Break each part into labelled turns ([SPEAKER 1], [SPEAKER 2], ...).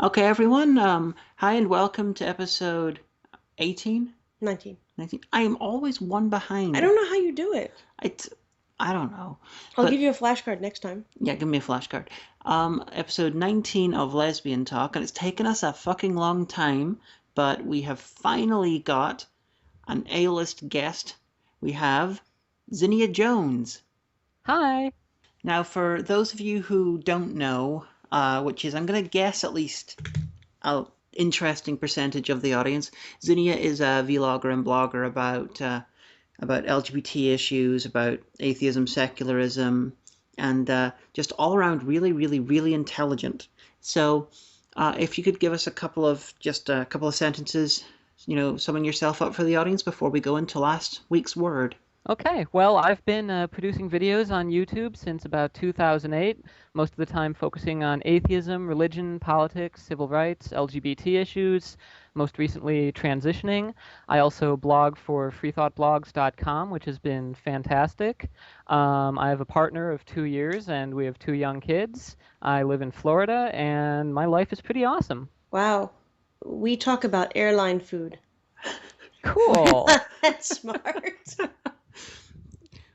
[SPEAKER 1] Okay, everyone. Hi and welcome to episode 18?
[SPEAKER 2] 19.
[SPEAKER 1] 19. I am always one
[SPEAKER 2] I
[SPEAKER 1] behind.
[SPEAKER 2] don't know how you do it.
[SPEAKER 1] I, t- I don't know.
[SPEAKER 2] I'll give
[SPEAKER 1] But
[SPEAKER 2] you a flashcard next time.
[SPEAKER 1] yeah, give me a flashcard. Episode 19 of Lesbian Talk, and it's taken us a fucking long time, but we have finally got an A-list guest. We have Zinnia Jones.
[SPEAKER 3] Hi.
[SPEAKER 1] Now, for those of you who don't know, which is, I'm going to guess at least an interesting percentage of the audience. Zinnia is a vlogger and blogger about LGBT issues, about atheism, secularism, and just all around really, really, really intelligent. So, if you could give us a couple of sentences, summing yourself up for the audience before we go into last week's word.
[SPEAKER 3] Okay, well, I've been producing videos on YouTube since about 2008, most of the time focusing on atheism, religion, politics, civil rights, LGBT issues, most recently transitioning. I also blog for freethoughtblogs.com, which has been fantastic. I have a partner of 2 years, and we have 2 young kids. I live in Florida, and my life is pretty awesome.
[SPEAKER 2] Wow. We talk about airline food.
[SPEAKER 3] Cool.
[SPEAKER 2] That's smart.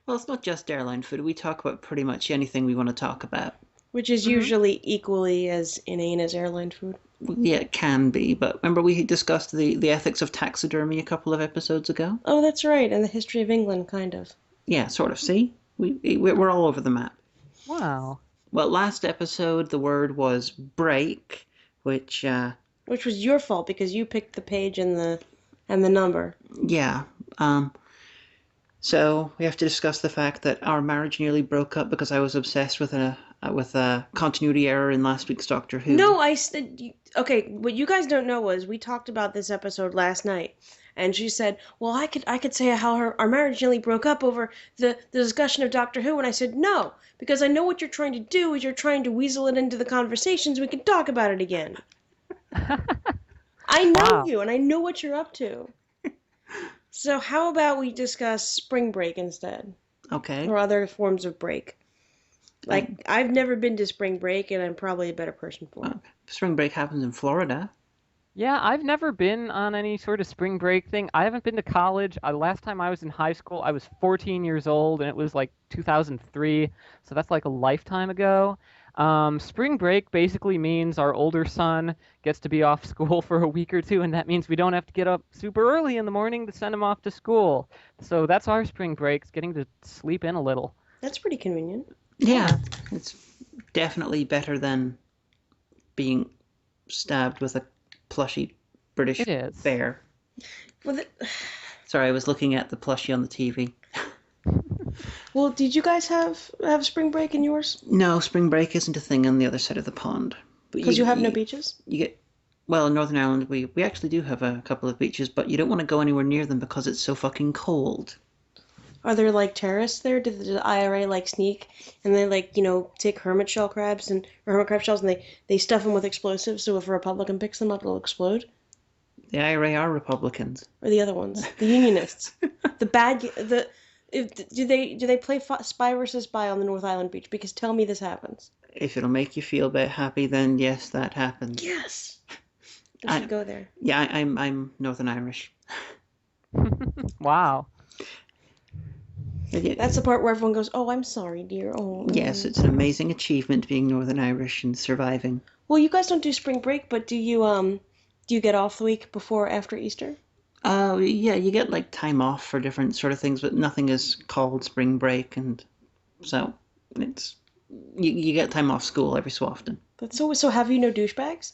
[SPEAKER 1] Well, it's not just airline food. We talk about pretty much anything we want to talk about.
[SPEAKER 2] Which is usually equally as inane as airline food.
[SPEAKER 1] Yeah, it can be, but remember we discussed the ethics of taxidermy a couple of episodes ago?
[SPEAKER 2] Oh, that's right, and the history of England, kind of.
[SPEAKER 1] Yeah, sort of. See? We're all over the map.
[SPEAKER 3] Wow.
[SPEAKER 1] Well, last episode the word was break, which
[SPEAKER 2] Which was your fault because you picked the page and the number.
[SPEAKER 1] yeah. So we have to discuss the fact that our marriage nearly broke up because I was obsessed with a continuity error in last week's Doctor Who.
[SPEAKER 2] No, I said okay. What you guys don't know was we talked about this episode last night, and she said, "Well, I could say how our marriage nearly broke up over the discussion of Doctor Who," and I said, "No, because I know what you're trying to do is you're trying to weasel it into the conversations. We can talk about it again. I know
[SPEAKER 3] Wow.
[SPEAKER 2] you, and I know what you're up to. So how about we discuss spring break instead,
[SPEAKER 1] Okay.
[SPEAKER 2] or other forms of break? Like I've never been to spring break, and I'm probably a better person for it.
[SPEAKER 1] Spring break happens in Florida.
[SPEAKER 3] Yeah, I've never been on any sort of spring break thing. I haven't been to college. Last time I was in high school, I was 14 years old, and it was like 2003, so that's like a lifetime ago. Spring break basically means our older son gets to be off school for a week or two, and that means we don't have to get up super early in the morning to send him off to school. So that's our spring break, it's getting to sleep in a little.
[SPEAKER 2] That's pretty convenient.
[SPEAKER 1] Yeah, it's definitely better than being stabbed with a plushy British
[SPEAKER 3] It is.
[SPEAKER 1] bear.
[SPEAKER 2] Well,
[SPEAKER 1] Sorry, I was looking at the plushie on the TV.
[SPEAKER 2] well, did you guys have spring break in yours?
[SPEAKER 1] No, spring break isn't a thing on the other side of the pond.
[SPEAKER 2] Because you have no beaches?
[SPEAKER 1] You get well, in Northern Ireland we actually do have a couple of beaches, but you don't want to go anywhere near them because it's so fucking cold.
[SPEAKER 2] Are there like terrorists there? Did the IRA like sneak and they like take hermit crabs and or hermit crab shells and they stuff them with explosives so if a Republican picks them up it'll explode?
[SPEAKER 1] The IRA are Republicans.
[SPEAKER 2] Or the other ones, the Unionists, the bad do they play Spy versus Spy on the North Island beach? Because tell me this happens.
[SPEAKER 1] If it'll make you feel a bit happy, then yes, that happens.
[SPEAKER 2] Yes, I should go there.
[SPEAKER 1] Yeah, I'm Northern Irish.
[SPEAKER 3] Wow.
[SPEAKER 2] That's the part where everyone goes, "Oh, I'm sorry, dear." Oh.
[SPEAKER 1] Yes, it's an amazing achievement being Northern Irish and surviving.
[SPEAKER 2] Well, you guys don't do spring break, but do you get off the week before or after Easter?
[SPEAKER 1] Yeah, you get like time off for different sort of things, but nothing is called spring break, and so it's you get time off school every so often.
[SPEAKER 2] That's so have you no douchebags?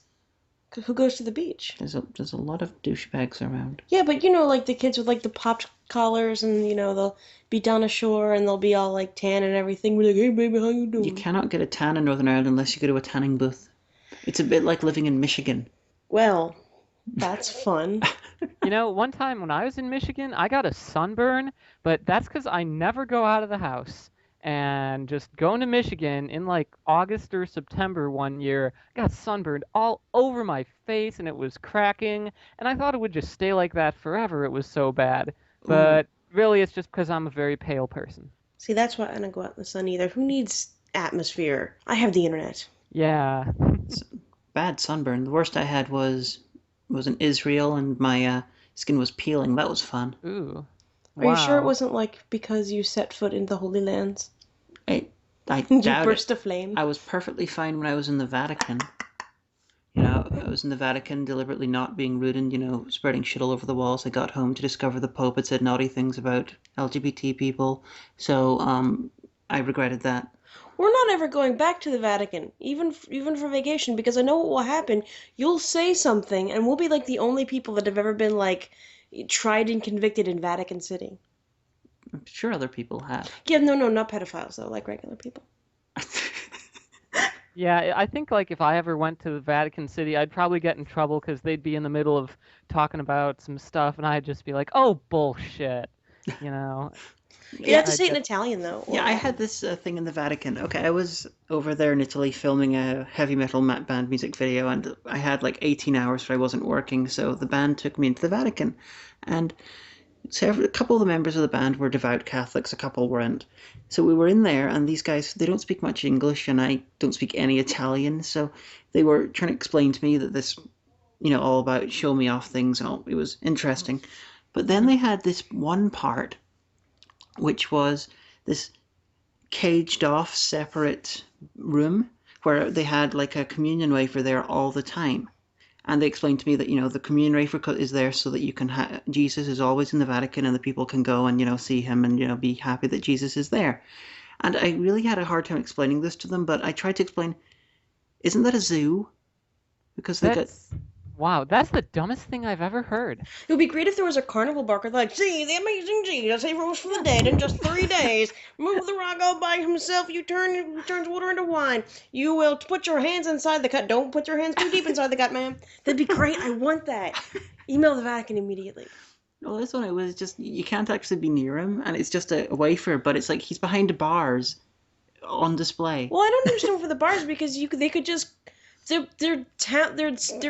[SPEAKER 2] Who goes to the beach?
[SPEAKER 1] There's a lot of douchebags around.
[SPEAKER 2] Yeah, but like the kids with like the popped collars and they'll be down ashore and they'll be all like tan and everything. We're like, "Hey baby, how you doing?"
[SPEAKER 1] You cannot get a tan in Northern Ireland unless you go to a tanning booth. It's a bit like living in Michigan.
[SPEAKER 2] Well, that's fun.
[SPEAKER 3] One time when I was in Michigan, I got a sunburn, but that's because I never go out of the house. And just going to Michigan in like August or September one year, I got sunburned all over my face and it was cracking. And I thought it would just stay like that forever. It was so bad. But really, it's just because I'm a very pale person.
[SPEAKER 2] See, that's why I don't go out in the sun either. Who needs atmosphere? I have the internet.
[SPEAKER 3] Yeah.
[SPEAKER 1] bad sunburn. The worst I had was in Israel, and my skin was peeling. That was fun.
[SPEAKER 3] Ooh.
[SPEAKER 2] Are you sure it
[SPEAKER 3] Wow.
[SPEAKER 2] wasn't like because you set foot into the Holy Lands?
[SPEAKER 1] I
[SPEAKER 2] You
[SPEAKER 1] doubt it.
[SPEAKER 2] burst aflame?
[SPEAKER 1] I was perfectly fine when I was in the Vatican. You know, I was in the Vatican deliberately not being rude and, spreading shit all over the walls. I got home to discover the Pope had said naughty things about LGBT people. So, I regretted that.
[SPEAKER 2] We're not ever going back to the Vatican, even for vacation, because I know what will happen. You'll say something, and we'll be like the only people that have ever been like tried and convicted in Vatican City.
[SPEAKER 1] I'm sure other people have.
[SPEAKER 2] Yeah, no, not pedophiles though, like regular people.
[SPEAKER 3] Yeah, I think like if I ever went to the Vatican City, I'd probably get in trouble because they'd be in the middle of talking about some stuff, and I'd just be like, "Oh, bullshit," you know.
[SPEAKER 2] You have to
[SPEAKER 1] Yeah,
[SPEAKER 2] say it in Italian though.
[SPEAKER 1] yeah. I had this thing in the Vatican. Okay, I was over there in Italy filming a heavy metal band music video, and I had like 18 hours where I wasn't working. So the band took me into the Vatican, and a couple of the members of the band were devout Catholics, a couple weren't. So we were in there, and these guys, they don't speak much English, and I don't speak any Italian. So they were trying to explain to me that this, all about show me off things, and all. It was interesting. But then they had this one part, which was this caged off, separate room where they had like a communion wafer there all the time. And they explained to me that, the communion wafer is there so that you can Jesus is always in the Vatican and the people can go and, see him and, be happy that Jesus is there. And I really had a hard time explaining this to them, but I tried to explain, isn't that a zoo? Because they got...
[SPEAKER 3] Wow, that's the dumbest thing I've ever heard.
[SPEAKER 2] It would be great if there was a carnival barker like, see, the amazing Jesus, he rose from the dead in just 3 days. Move the rock all by himself, turns water into wine. You will put your hands inside the cut. Don't put your hands too deep inside the cut, ma'am. That'd be great. I want that. Email the Vatican immediately.
[SPEAKER 1] No, this one, it was just, you can't actually be near him, and it's just a wafer, but it's like he's behind bars on display.
[SPEAKER 2] Well, I don't understand for the bars because they could just... Their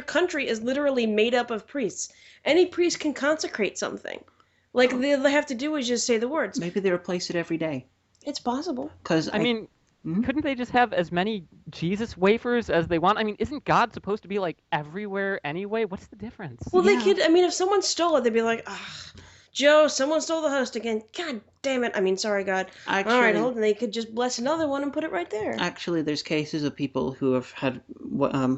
[SPEAKER 2] country is literally made up of priests. Any priest can consecrate something. Like, they have to do is just say the words.
[SPEAKER 1] Maybe they replace it every day.
[SPEAKER 2] It's possible.
[SPEAKER 1] Because
[SPEAKER 3] I mean, couldn't they just have as many Jesus wafers as they want? I mean, isn't God supposed to be like everywhere anyway? What's the difference?
[SPEAKER 2] Well, they could. I mean, if someone stole it, they'd be like, "Ah, Joe, someone stole the host again. God damn it! I mean, sorry, God.
[SPEAKER 1] Actually,
[SPEAKER 2] all right, hold on. They could just bless another one and put it right there."
[SPEAKER 1] Actually, there's cases of people who have had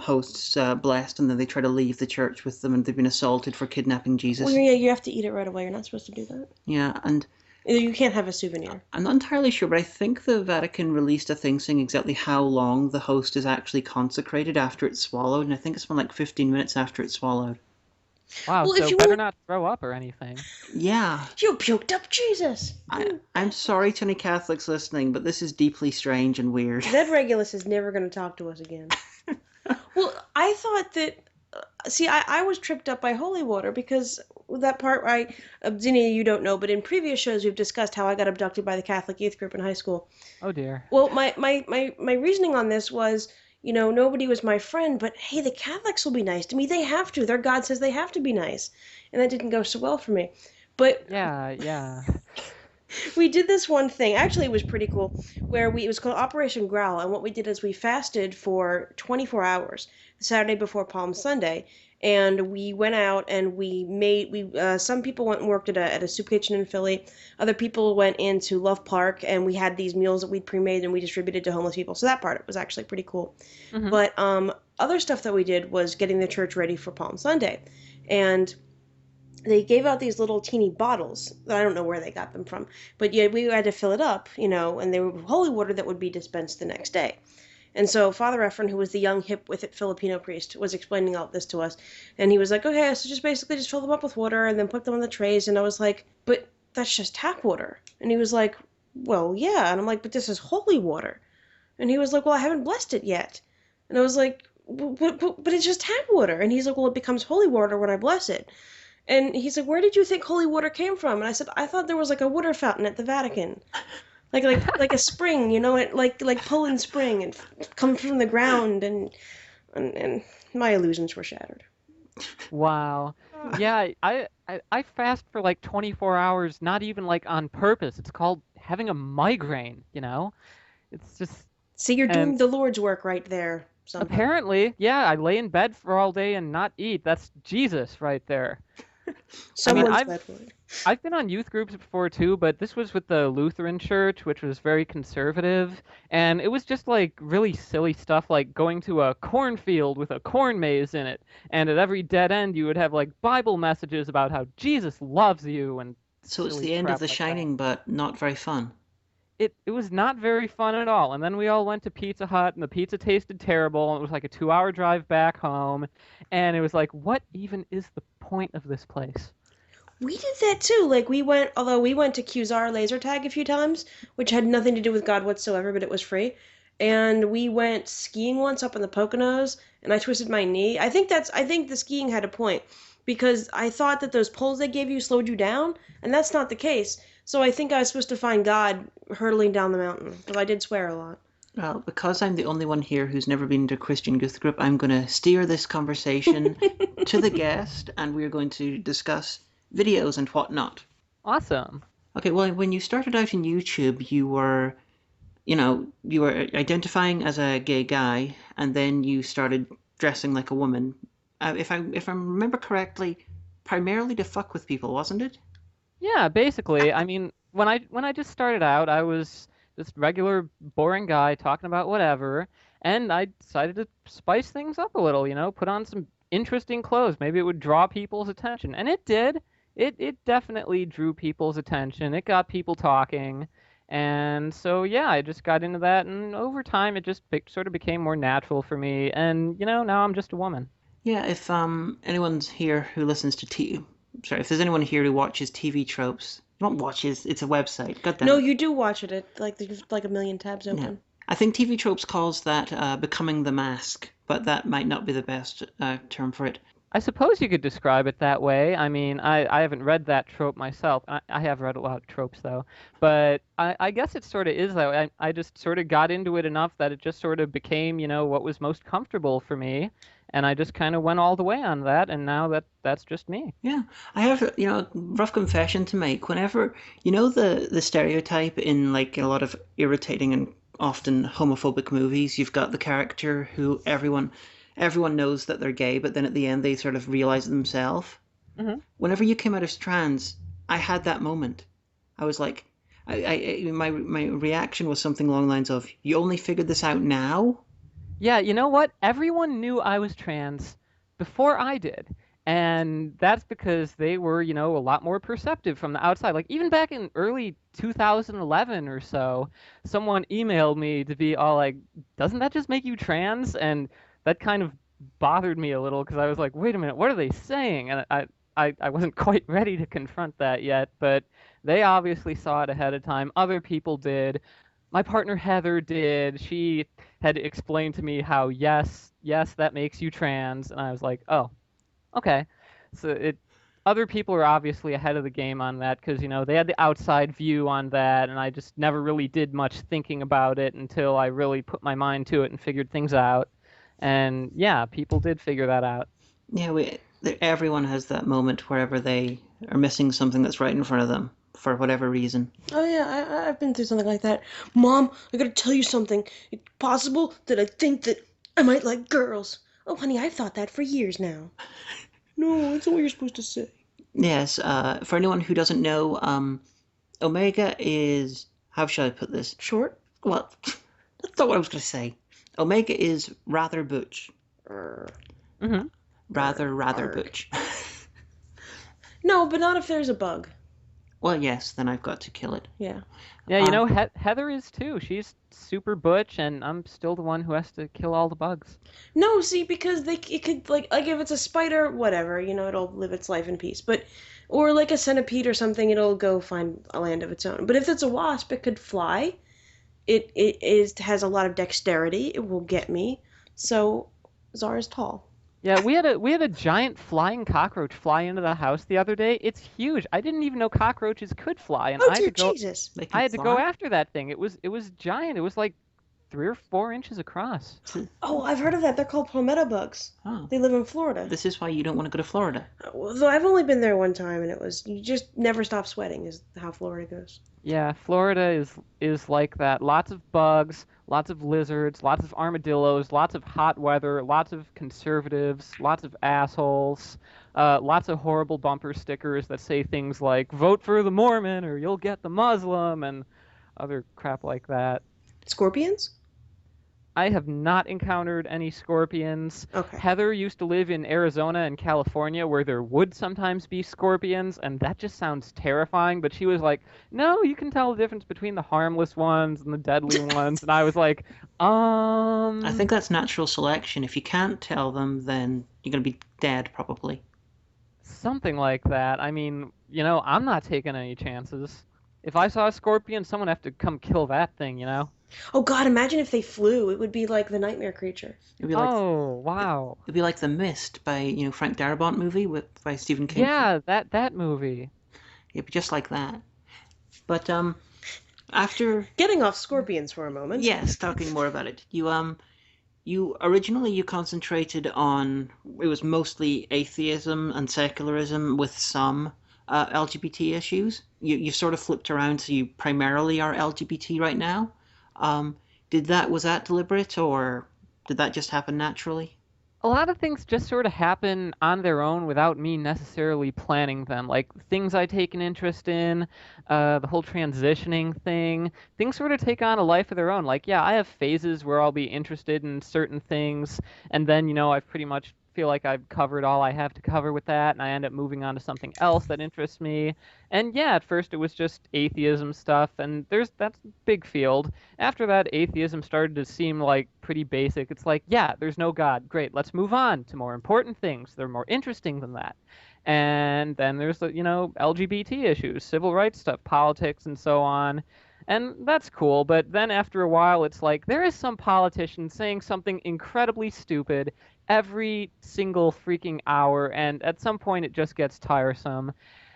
[SPEAKER 1] hosts blessed, and then they try to leave the church with them, and they've been assaulted for kidnapping Jesus.
[SPEAKER 2] Well, yeah, you have to eat it right away. You're not supposed to do that.
[SPEAKER 1] Yeah, and
[SPEAKER 2] you can't have a souvenir.
[SPEAKER 1] I'm not entirely sure, but I think the Vatican released a thing saying exactly how long the host is actually consecrated after it's swallowed, and I think it's been like 15 minutes after it's swallowed.
[SPEAKER 3] Wow,
[SPEAKER 2] well,
[SPEAKER 3] so
[SPEAKER 2] if you
[SPEAKER 3] better
[SPEAKER 2] want...
[SPEAKER 3] not throw up or anything.
[SPEAKER 1] Yeah.
[SPEAKER 2] You puked up Jesus.
[SPEAKER 1] I'm sorry to any Catholics listening, but this is deeply strange and weird.
[SPEAKER 2] Ned Regulus is never going to talk to us again. Well, I thought that... See, I was tripped up by holy water because that part, Zinnia, you don't know, but in previous shows we've discussed how I got abducted by the Catholic youth group in high school.
[SPEAKER 3] Oh, dear.
[SPEAKER 2] Well, my reasoning on this was... nobody was my friend, but hey, the Catholics will be nice to me. They have to. Their God says they have to be nice. And that didn't go so well for me. But
[SPEAKER 3] Yeah.
[SPEAKER 2] we did this one thing. Actually, it was pretty cool. It was called Operation Growl. And what we did is we fasted for 24 hours, the Saturday before Palm Sunday. And we went out and some people went and worked at a soup kitchen in Philly. Other people went into Love Park, and we had these meals that we'd pre-made and we distributed to homeless people. So that part was actually pretty cool. Mm-hmm. But other stuff that we did was getting the church ready for Palm Sunday. And they gave out these little teeny bottles that I don't know where they got them from. But yeah, we had to fill it up, and they were holy water that would be dispensed the next day. And so Father Efren, who was the young, hip with it Filipino priest, was explaining all this to us. And he was like, okay, so just fill them up with water and then put them on the trays. And I was like, but that's just tap water. And he was like, well, yeah. And I'm like, but this is holy water. And he was like, well, I haven't blessed it yet. And I was like, but it's just tap water. And he's like, well, it becomes holy water when I bless it. And he's like, where did you think holy water came from? And I said, I thought there was like a water fountain at the Vatican. Like a spring, like Poland Spring, and comes from the ground, and my illusions were shattered.
[SPEAKER 3] Wow. Yeah, I fast for like 24 hours, not even like on purpose. It's called having a migraine, It's just...
[SPEAKER 2] See, you're doing the Lord's work right there. somehow.
[SPEAKER 3] Apparently, yeah, I lay in bed for all day and not eat. That's Jesus right there. I mean,
[SPEAKER 2] Someone's bad for it.
[SPEAKER 3] I've been on youth groups before too, but this was with the Lutheran Church, which was very conservative, and it was just like really silly stuff like going to a cornfield with a corn maze in it, and at every dead end you would have like Bible messages about how Jesus loves you and
[SPEAKER 1] So it's
[SPEAKER 3] silly
[SPEAKER 1] the end of
[SPEAKER 3] crap
[SPEAKER 1] The
[SPEAKER 3] like that.
[SPEAKER 1] Shining, but not very fun.
[SPEAKER 3] It was not very fun at all. And then we all went to Pizza Hut, and the pizza tasted terrible, and it was like a 2-hour drive back home, and it was like, what even is the point of this place?
[SPEAKER 2] We did that too. Like although we went to Qzar laser tag a few times, which had nothing to do with God whatsoever, but it was free. And we went skiing once up in the Poconos, and I twisted my knee. I think the skiing had a point because I thought that those poles they gave you slowed you down, and that's not the case. So I think I was supposed to find God hurtling down the mountain, but I did swear a lot.
[SPEAKER 1] Well, because I'm the only one here who's never been to a Christian youth group, I'm going to steer this conversation to the guest, and we're going to discuss videos and whatnot.
[SPEAKER 3] Awesome.
[SPEAKER 1] Okay, well, when you started out in YouTube, you were identifying as a gay guy, and then you started dressing like a woman. If I remember correctly, primarily to fuck with people, wasn't it?
[SPEAKER 3] Yeah, basically. I mean, when I just started out, I was this regular boring guy talking about whatever, and I decided to spice things up a little, put on some interesting clothes. Maybe it would draw people's attention. And it did. It definitely drew people's attention. It got people talking. And so yeah, I just got into that, and over time it just sort of became more natural for me. And now I'm just a woman.
[SPEAKER 1] Yeah, if anyone's here who listens to sorry, if there's anyone here who watches TV tropes, not watches, it's a website. God damn
[SPEAKER 2] No,
[SPEAKER 1] it.
[SPEAKER 2] you do watch it. There's like a million tabs
[SPEAKER 1] Yeah.
[SPEAKER 2] open.
[SPEAKER 1] I think TV tropes calls that becoming the mask, but that might not be the best term for it.
[SPEAKER 3] I suppose you could describe it that way. I mean, I haven't read that trope myself. I have read a lot of tropes, though. But I guess it sort of is that way. I just sort of got into it enough that it just sort of became, what was most comfortable for me. And I just kind of went all the way on that, and now that's just me.
[SPEAKER 1] Yeah, I have a rough confession to make. Whenever the stereotype in like a lot of irritating and often homophobic movies, you've got the character who everyone knows that they're gay, but then at the end they sort of realize it themselves.
[SPEAKER 3] Hmm.
[SPEAKER 1] Whenever you came out as trans, I had that moment. I was like, my reaction was something along the lines of, "You only figured this out now?"
[SPEAKER 3] Yeah, you know what? Everyone knew I was trans before I did. And that's because they were, a lot more perceptive from the outside. Like even back in early 2011 or so, someone emailed me to be all like, "Doesn't that just make you trans?" And that kind of bothered me a little because I was like, "Wait a minute, what are they saying?" And I wasn't quite ready to confront that yet, but they obviously saw it ahead of time. Other people did. My partner Heather did. She had explained to me how yes, that makes you trans, and I was like, oh, okay. So other people are obviously ahead of the game on that because they had the outside view on that, and I just never really did much thinking about it until I really put my mind to it and figured things out. And yeah, people did figure that out.
[SPEAKER 1] Yeah, everyone has that moment wherever they are missing something that's right in front of them for whatever reason.
[SPEAKER 2] Oh yeah, I've been through something like that. Mom, I gotta tell you something. It's possible that I think that I might like girls. Oh honey, I've thought that for years now. No, that's not what you're supposed to say.
[SPEAKER 1] Yes, for anyone who doesn't know, Omega is, how shall I put this?
[SPEAKER 2] Short?
[SPEAKER 1] Well, that's not what I was going to say. Omega is rather butch.
[SPEAKER 3] Hmm.
[SPEAKER 1] Rather butch.
[SPEAKER 2] No, but not if there's a bug.
[SPEAKER 1] Well, yes, then I've got to kill it.
[SPEAKER 2] Yeah.
[SPEAKER 3] Yeah, Heather is too. She's super butch, and I'm still the one who has to kill all the bugs.
[SPEAKER 2] No, see, because it could like if it's a spider, whatever, it'll live its life in peace. But or like a centipede or something, it'll go find a land of its own. But if it's a wasp, it could fly. Has a lot of dexterity. It will get me. So Zara's tall.
[SPEAKER 3] Yeah, we had a giant flying cockroach fly into the house the other day. It's huge. I didn't even know cockroaches could fly, and
[SPEAKER 2] Oh
[SPEAKER 3] I
[SPEAKER 2] dear
[SPEAKER 3] had to go
[SPEAKER 2] Jesus!
[SPEAKER 1] They can
[SPEAKER 3] I had to go
[SPEAKER 1] fly.
[SPEAKER 3] after that thing. It was giant. It was like 3 or 4 inches across.
[SPEAKER 2] Oh, I've heard of that. They're called palmetto bugs.
[SPEAKER 1] Oh,
[SPEAKER 2] They live in Florida.
[SPEAKER 1] this is why you don't want to go to Florida.
[SPEAKER 2] Though I've only been there one time, and it was you just never stop sweating. Is how Florida goes.
[SPEAKER 3] Yeah, Florida is like that. Lots of bugs, lots of lizards, lots of armadillos, lots of hot weather, lots of conservatives, lots of assholes, lots of horrible bumper stickers that say things like "Vote for the Mormon" or "You'll get the Muslim" and other crap like that.
[SPEAKER 2] Scorpions?
[SPEAKER 3] I have not encountered any scorpions.
[SPEAKER 2] Okay.
[SPEAKER 3] Heather used to live in Arizona and California where there would sometimes be scorpions, and that just sounds terrifying. But she was like, no, you can tell the difference between the harmless ones and the deadly ones. And I was like,
[SPEAKER 1] I think that's natural selection. If you can't tell them, then you're going to be dead, probably.
[SPEAKER 3] something like that. I mean, I'm not taking any chances. If I saw a scorpion, someone would have to come kill that thing.
[SPEAKER 2] Oh God! Imagine if they flew. It would be like the nightmare creature.
[SPEAKER 1] It'd be like
[SPEAKER 3] Oh, wow.
[SPEAKER 1] it'd be like The Mist by Frank Darabont movie by Stephen King.
[SPEAKER 3] Yeah, that movie.
[SPEAKER 1] It'd be just like that. But after
[SPEAKER 2] Getting off scorpions for a moment.
[SPEAKER 1] yes, talking more about it. You originally you concentrated on it was mostly atheism and secularism with some LGBT issues. You sort of flipped around, so you primarily are LGBT right now. Was that deliberate, or did that just happen naturally?
[SPEAKER 3] A lot of things just sort of happen on their own without me necessarily planning them. Like things I take an interest in, the whole transitioning thing, things sort of take on a life of their own. Like, yeah, I have phases where I'll be interested in certain things, and then, I've pretty much feel like I've covered all I have to cover with that, and I end up moving on to something else that interests me. And yeah, at first it was just atheism stuff, and that's a big field. After that, atheism started to seem like pretty basic. It's like, yeah, there's no God. Great, let's move on to more important things. They're more interesting than that. And then there's the, LGBT issues, civil rights stuff, politics, and so on. And that's cool, but then after a while, it's like there is some politician saying something incredibly stupid every single freaking hour, and at some point it just gets tiresome.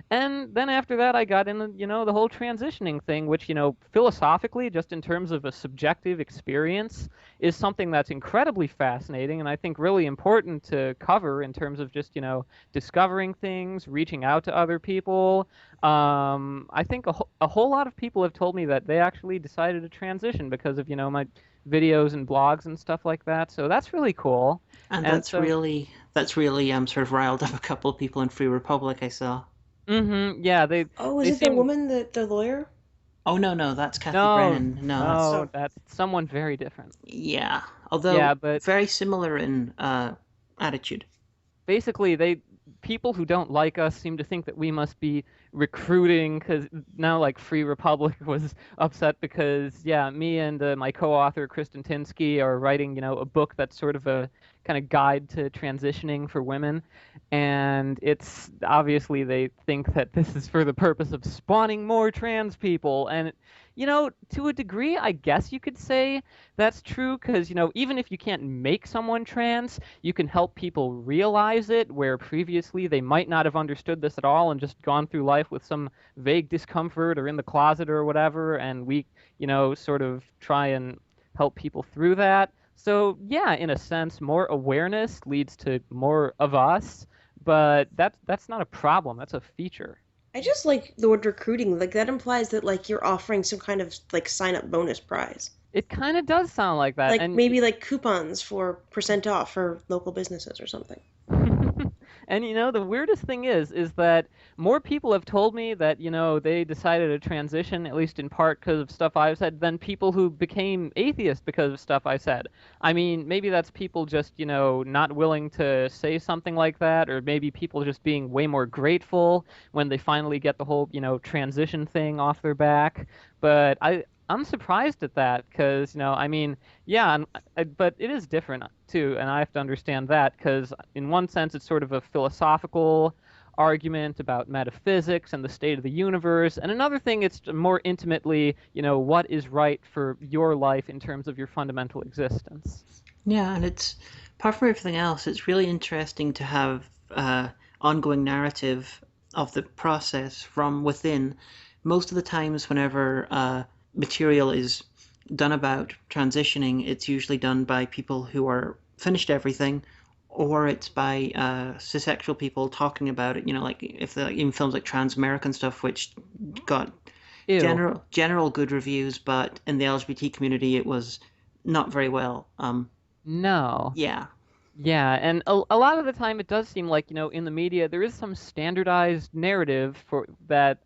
[SPEAKER 3] And then after that, I got into, the whole transitioning thing, which, philosophically, just in terms of a subjective experience, is something that's incredibly fascinating and I think really important to cover in terms of just, discovering things, reaching out to other people. I think a whole lot of people have told me that they actually decided to transition because of, my videos and blogs and stuff like that. So that's really cool.
[SPEAKER 1] And
[SPEAKER 3] And
[SPEAKER 1] that's
[SPEAKER 3] so,
[SPEAKER 1] really sort of riled up a couple of people in Free Republic I saw.
[SPEAKER 3] yeah, they
[SPEAKER 2] Oh, is
[SPEAKER 3] they
[SPEAKER 2] it the
[SPEAKER 3] seem
[SPEAKER 2] woman, the lawyer?
[SPEAKER 1] Oh no, that's Kathy
[SPEAKER 3] no,
[SPEAKER 1] Brennan. No, that's
[SPEAKER 3] no, that's someone very different.
[SPEAKER 1] yeah. Although
[SPEAKER 3] Yeah, but
[SPEAKER 1] very similar in attitude.
[SPEAKER 3] basically people who don't like us seem to think that we must be recruiting because now like Free Republic was upset because yeah, me and my co-author Kristen Tinsky are writing a book that's sort of a kind of guide to transitioning for women, and it's obviously they think that this is for the purpose of spawning more trans people, and to a degree I guess you could say that's true because even if you can't make someone trans, you can help people realize it where previously they might not have understood this at all and just gone through life with some vague discomfort or in the closet or whatever, and we sort of try and help people through that. So yeah, in a sense, more awareness leads to more of us, but that's not a problem. That's a feature.
[SPEAKER 2] I just like the word recruiting. Like that implies that like you're offering some kind of like sign up bonus prize.
[SPEAKER 3] It kind of does sound like that,
[SPEAKER 2] Like
[SPEAKER 3] and
[SPEAKER 2] maybe like coupons for % off for local businesses or something.
[SPEAKER 3] and the weirdest thing is that more people have told me that they decided to transition at least in part because of stuff I've said than people who became atheists because of stuff I said. I mean, maybe that's people just not willing to say something like that, or maybe people just being way more grateful when they finally get the whole transition thing off their back. But I'm surprised at that because I mean, yeah, but it is different too, and I have to understand that because in one sense it's sort of a philosophical argument about metaphysics and the state of the universe, and another thing it's more intimately what is right for your life in terms of your fundamental existence.
[SPEAKER 1] Yeah, and it's apart from everything else, it's really interesting to have ongoing narrative of the process from within. Most of the times, whenever material is done about transitioning, it's usually done by people who are finished everything, or it's by cissexual people talking about it. Like if even films like Trans American stuff, which got
[SPEAKER 3] Ew.
[SPEAKER 1] general good reviews, but in the LGBT community, it was not very well.
[SPEAKER 3] No.
[SPEAKER 1] Yeah,
[SPEAKER 3] Yeah, and a lot of the time it does seem like, in the media there is some standardized narrative for that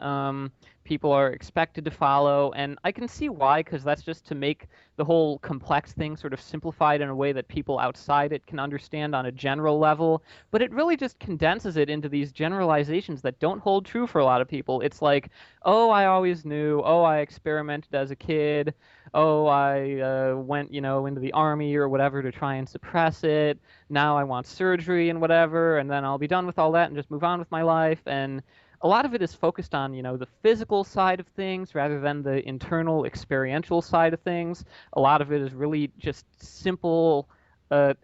[SPEAKER 3] people are expected to follow, and I can see why, because that's just to make the whole complex thing sort of simplified in a way that people outside it can understand on a general level, but it really just condenses it into these generalizations that don't hold true for a lot of people. It's like, oh, I always knew, oh, I experimented as a kid, oh, I went, into the army or whatever to try and suppress it, now I want surgery and whatever, and then I'll be done with all that and just move on with my life. And a lot of it is focused on, the physical side of things rather than the internal experiential side of things. A lot of it is really just simple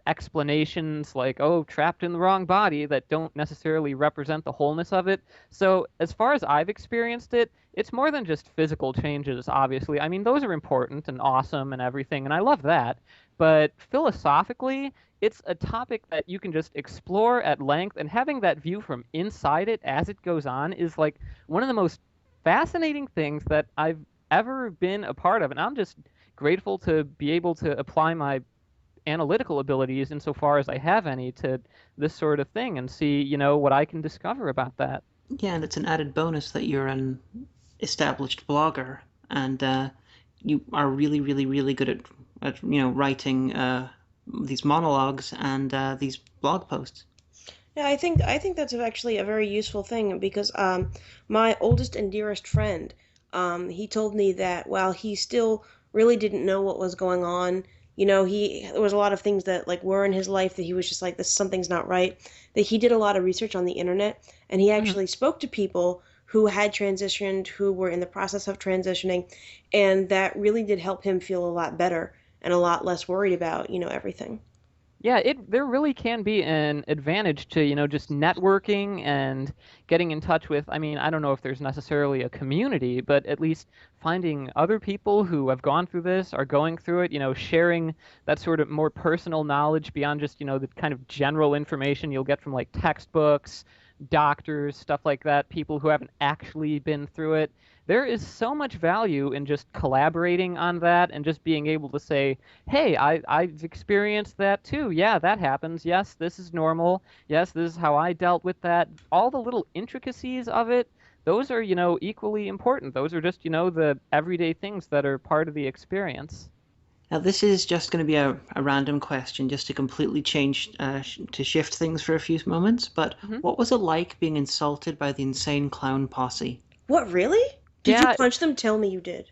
[SPEAKER 3] explanations like, oh, trapped in the wrong body that don't necessarily represent the wholeness of it. So, as far as I've experienced it, it's more than just physical changes, obviously. I mean, those are important and awesome and everything, and I love that. But philosophically, it's a topic that you can just explore at length, and having that view from inside it as it goes on is like one of the most fascinating things that I've ever been a part of. And I'm just grateful to be able to apply my analytical abilities insofar as I have any to this sort of thing and see, what I can discover about that.
[SPEAKER 1] yeah, and it's an added bonus that you're an established blogger and you are really, really, really good at writing these monologues and these blog posts.
[SPEAKER 2] Yeah, I think that's actually a very useful thing because my oldest and dearest friend, he told me that while he still really didn't know what was going on, there was a lot of things that like were in his life that he was just like, this something's not right. That he did a lot of research on the internet, and he
[SPEAKER 3] Mhm.
[SPEAKER 2] actually spoke to people who had transitioned, who were in the process of transitioning, and that really did help him feel a lot better and a lot less worried about, everything.
[SPEAKER 3] Yeah, there really can be an advantage to, just networking and getting in touch with, I mean, I don't know if there's necessarily a community, but at least finding other people who have gone through this, are going through it, sharing that sort of more personal knowledge beyond just, the kind of general information you'll get from like textbooks, doctors, stuff like that, people who haven't actually been through it. There is so much value in just collaborating on that and just being able to say, hey, I've experienced that too. Yeah, that happens. Yes, this is normal. Yes, this is how I dealt with that. All the little intricacies of it, those are, equally important. Those are just, the everyday things that are part of the experience.
[SPEAKER 1] Now, this is just going to be a random question, just to completely change, to shift things for a few moments. But
[SPEAKER 3] Hmm.
[SPEAKER 1] what was it like being insulted by the insane clown posse?
[SPEAKER 2] What, really? Did you
[SPEAKER 3] Yeah,
[SPEAKER 2] punch them? Tell me you did.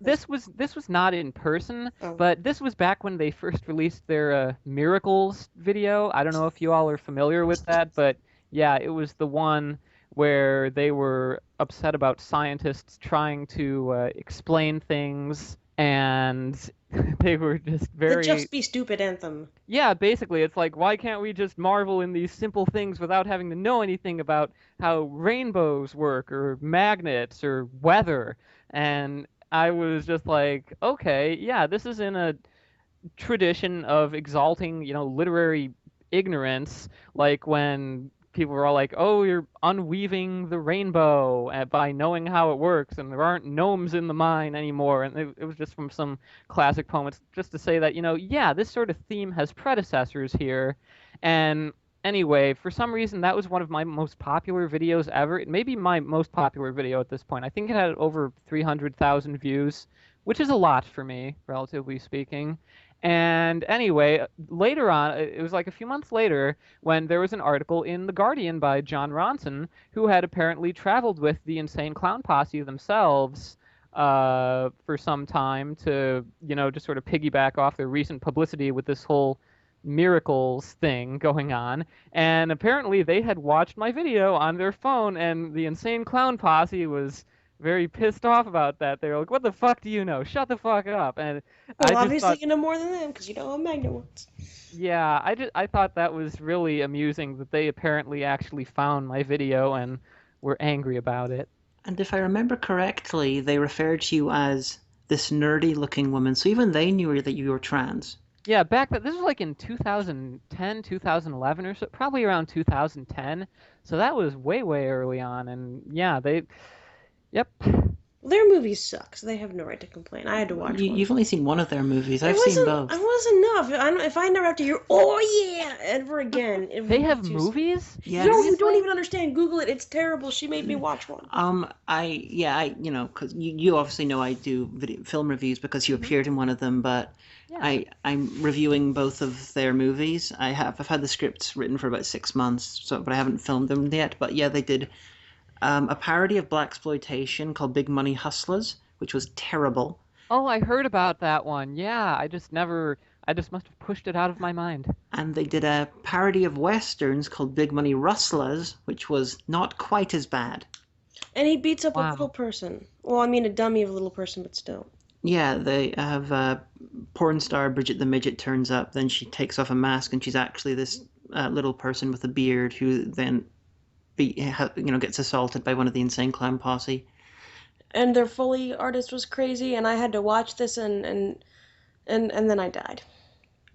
[SPEAKER 3] this was not in person,
[SPEAKER 2] Oh.
[SPEAKER 3] but this was back when they first released their Miracles video. I don't know if you all are familiar with that, but yeah, it was the one where they were upset about scientists trying to explain things, and they were just
[SPEAKER 2] The
[SPEAKER 3] very,
[SPEAKER 2] Just Be Stupid anthem.
[SPEAKER 3] yeah, basically, it's like, why can't we just marvel in these simple things without having to know anything about how rainbows work or magnets or weather? And I was just like, okay, yeah, this is in a tradition of exalting, literary ignorance, like when people were all like, "Oh, you're unweaving the rainbow by knowing how it works, and there aren't gnomes in the mine anymore." And it was just from some classic poem. It's just to say that, yeah, this sort of theme has predecessors here, and anyway, for some reason, that was one of my most popular videos ever. It may be my most popular video at this point. I think it had over 300,000 views, which is a lot for me, relatively speaking. And anyway, later on, it was like a few months later, when there was an article in The Guardian by John Ronson, who had apparently traveled with the Insane Clown Posse themselves for some time to, just sort of piggyback off their recent publicity with this whole miracles thing going on. And apparently they had watched my video on their phone, and the Insane Clown Posse was very pissed off about that. They were like, "What the fuck do you know? Shut the fuck up!" And I
[SPEAKER 2] Well,
[SPEAKER 3] just
[SPEAKER 2] obviously
[SPEAKER 3] thought,
[SPEAKER 2] you know more than them because you know how Magna works.
[SPEAKER 3] yeah, I thought that was really amusing that they apparently actually found my video and were angry about it.
[SPEAKER 1] And if I remember correctly, they referred to you as this nerdy-looking woman. So even they knew that you were trans.
[SPEAKER 3] Yeah, back then, this was like in 2010, 2011 or so, probably around 2010. So that was way, way early on. And yeah, yep.
[SPEAKER 2] Their movies suck, so they have no right to complain. I had to watch one.
[SPEAKER 1] You've only seen one of their movies.
[SPEAKER 2] It
[SPEAKER 1] I've seen
[SPEAKER 2] wasn't.
[SPEAKER 1] both.
[SPEAKER 2] It wasn't enough. If I never have to hear "oh yeah" ever again,
[SPEAKER 3] They have movies?
[SPEAKER 1] Yes.
[SPEAKER 2] No, you don't even understand. Google it. It's terrible. She made me watch one.
[SPEAKER 1] Because you obviously know I do film reviews because you appeared in one of them, but
[SPEAKER 3] Yeah.
[SPEAKER 1] I'm reviewing both of their movies. I've had the scripts written for about 6 months, but I haven't filmed them yet. But yeah, they did a parody of blaxploitation called Big Money Hustlers, which was terrible.
[SPEAKER 3] Oh, I heard about that one. Yeah, I just must have pushed it out of my mind.
[SPEAKER 1] And they did a parody of westerns called Big Money Rustlers, which was not quite as bad.
[SPEAKER 2] And he beats up a
[SPEAKER 3] Wow.
[SPEAKER 2] little person. Well, I mean a dummy of a little person, but still.
[SPEAKER 1] Yeah, they have porn star Bridget the Midget turns up, then she takes off a mask and she's actually this little person with a beard who then gets assaulted by one of the Insane Clown Posse.
[SPEAKER 2] And their Foley artist was crazy, and I had to watch this, and then I died.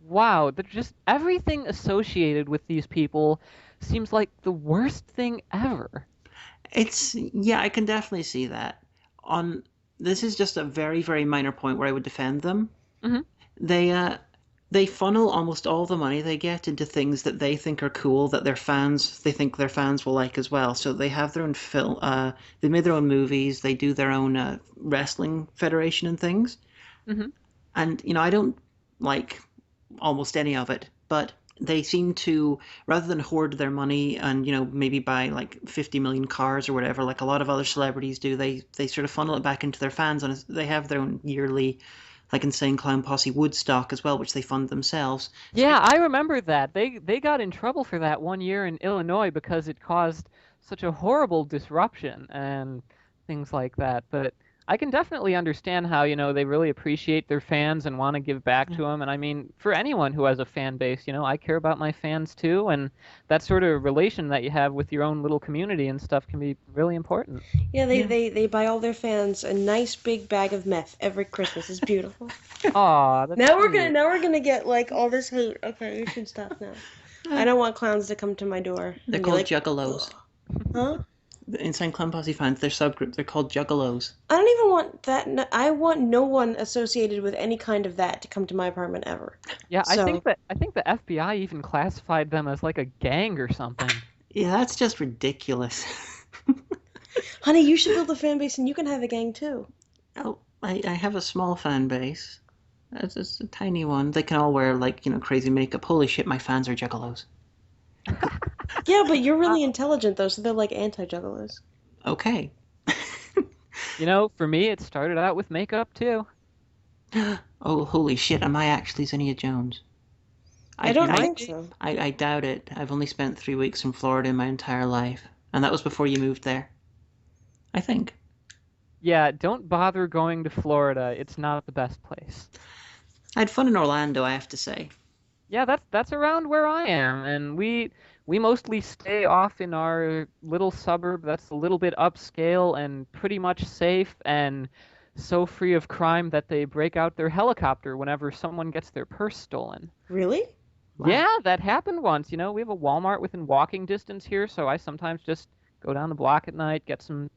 [SPEAKER 3] Wow, just everything associated with these people seems like the worst thing ever.
[SPEAKER 1] I can definitely see that. This is just a very, very minor point where I would defend them.
[SPEAKER 3] Mhm.
[SPEAKER 1] They funnel almost all the money they get into things that they think are cool, that they think their fans will like as well. So they have their own film, they made their own movies, they do their own wrestling federation and things.
[SPEAKER 3] Mhm.
[SPEAKER 1] And, I don't like almost any of it, but they seem to, rather than hoard their money and, maybe buy like 50 million cars or whatever, like a lot of other celebrities do, they sort of funnel it back into their fans, and they have their own yearly, like Insane Clown Posse Woodstock as well, which they fund themselves.
[SPEAKER 3] Yeah, I remember that. They got in trouble for that one year in Illinois because it caused such a horrible disruption and things like that. But I can definitely understand how, they really appreciate their fans and want to give back to them. And I mean, for anyone who has a fan base, I care about my fans too. And that sort of relation that you have with your own little community and stuff can be really important.
[SPEAKER 2] Yeah, they buy all their fans a nice big bag of meth every Christmas. It's beautiful.
[SPEAKER 3] Aw, that's
[SPEAKER 2] Now we're
[SPEAKER 3] cute.
[SPEAKER 2] gonna get like all this hate. Okay, you should stop now. I don't want clowns to come to my door.
[SPEAKER 1] They're
[SPEAKER 2] and be
[SPEAKER 1] called
[SPEAKER 2] like,
[SPEAKER 1] Juggalos.
[SPEAKER 2] huh?
[SPEAKER 1] The Insane Clown Posse fans, their subgroup, they're called Juggalos.
[SPEAKER 2] I don't even want that. I want no one associated with any kind of that to come to my apartment ever.
[SPEAKER 3] Yeah,
[SPEAKER 2] So-
[SPEAKER 3] I think the FBI even classified them as like a gang or something.
[SPEAKER 1] Yeah, that's just ridiculous.
[SPEAKER 2] Honey, you should build a fan base and you can have a gang too.
[SPEAKER 1] Oh, I have a small fan base. It's a tiny one. They can all wear, like, crazy makeup. Holy shit, my fans are Juggalos.
[SPEAKER 2] Yeah, but you're really intelligent though, so they're like anti-juggalos.
[SPEAKER 1] Okay.
[SPEAKER 3] For me, it started out with makeup too.
[SPEAKER 1] Oh, holy shit, am I actually Zinnia Jones?
[SPEAKER 2] I don't think so.
[SPEAKER 1] I doubt it. I've only spent 3 weeks in Florida in my entire life. And that was before you moved there. I think.
[SPEAKER 3] Yeah, don't bother going to Florida. It's not the best place.
[SPEAKER 1] I had fun in Orlando, I have to say.
[SPEAKER 3] Yeah, that's around where I am, and we mostly stay off in our little suburb that's a little bit upscale and pretty much safe and so free of crime that they break out their helicopter whenever someone gets their purse stolen.
[SPEAKER 2] Really?
[SPEAKER 1] Wow.
[SPEAKER 3] Yeah, that happened once. We have a Walmart within walking distance here, so I sometimes just go down the block at night, get some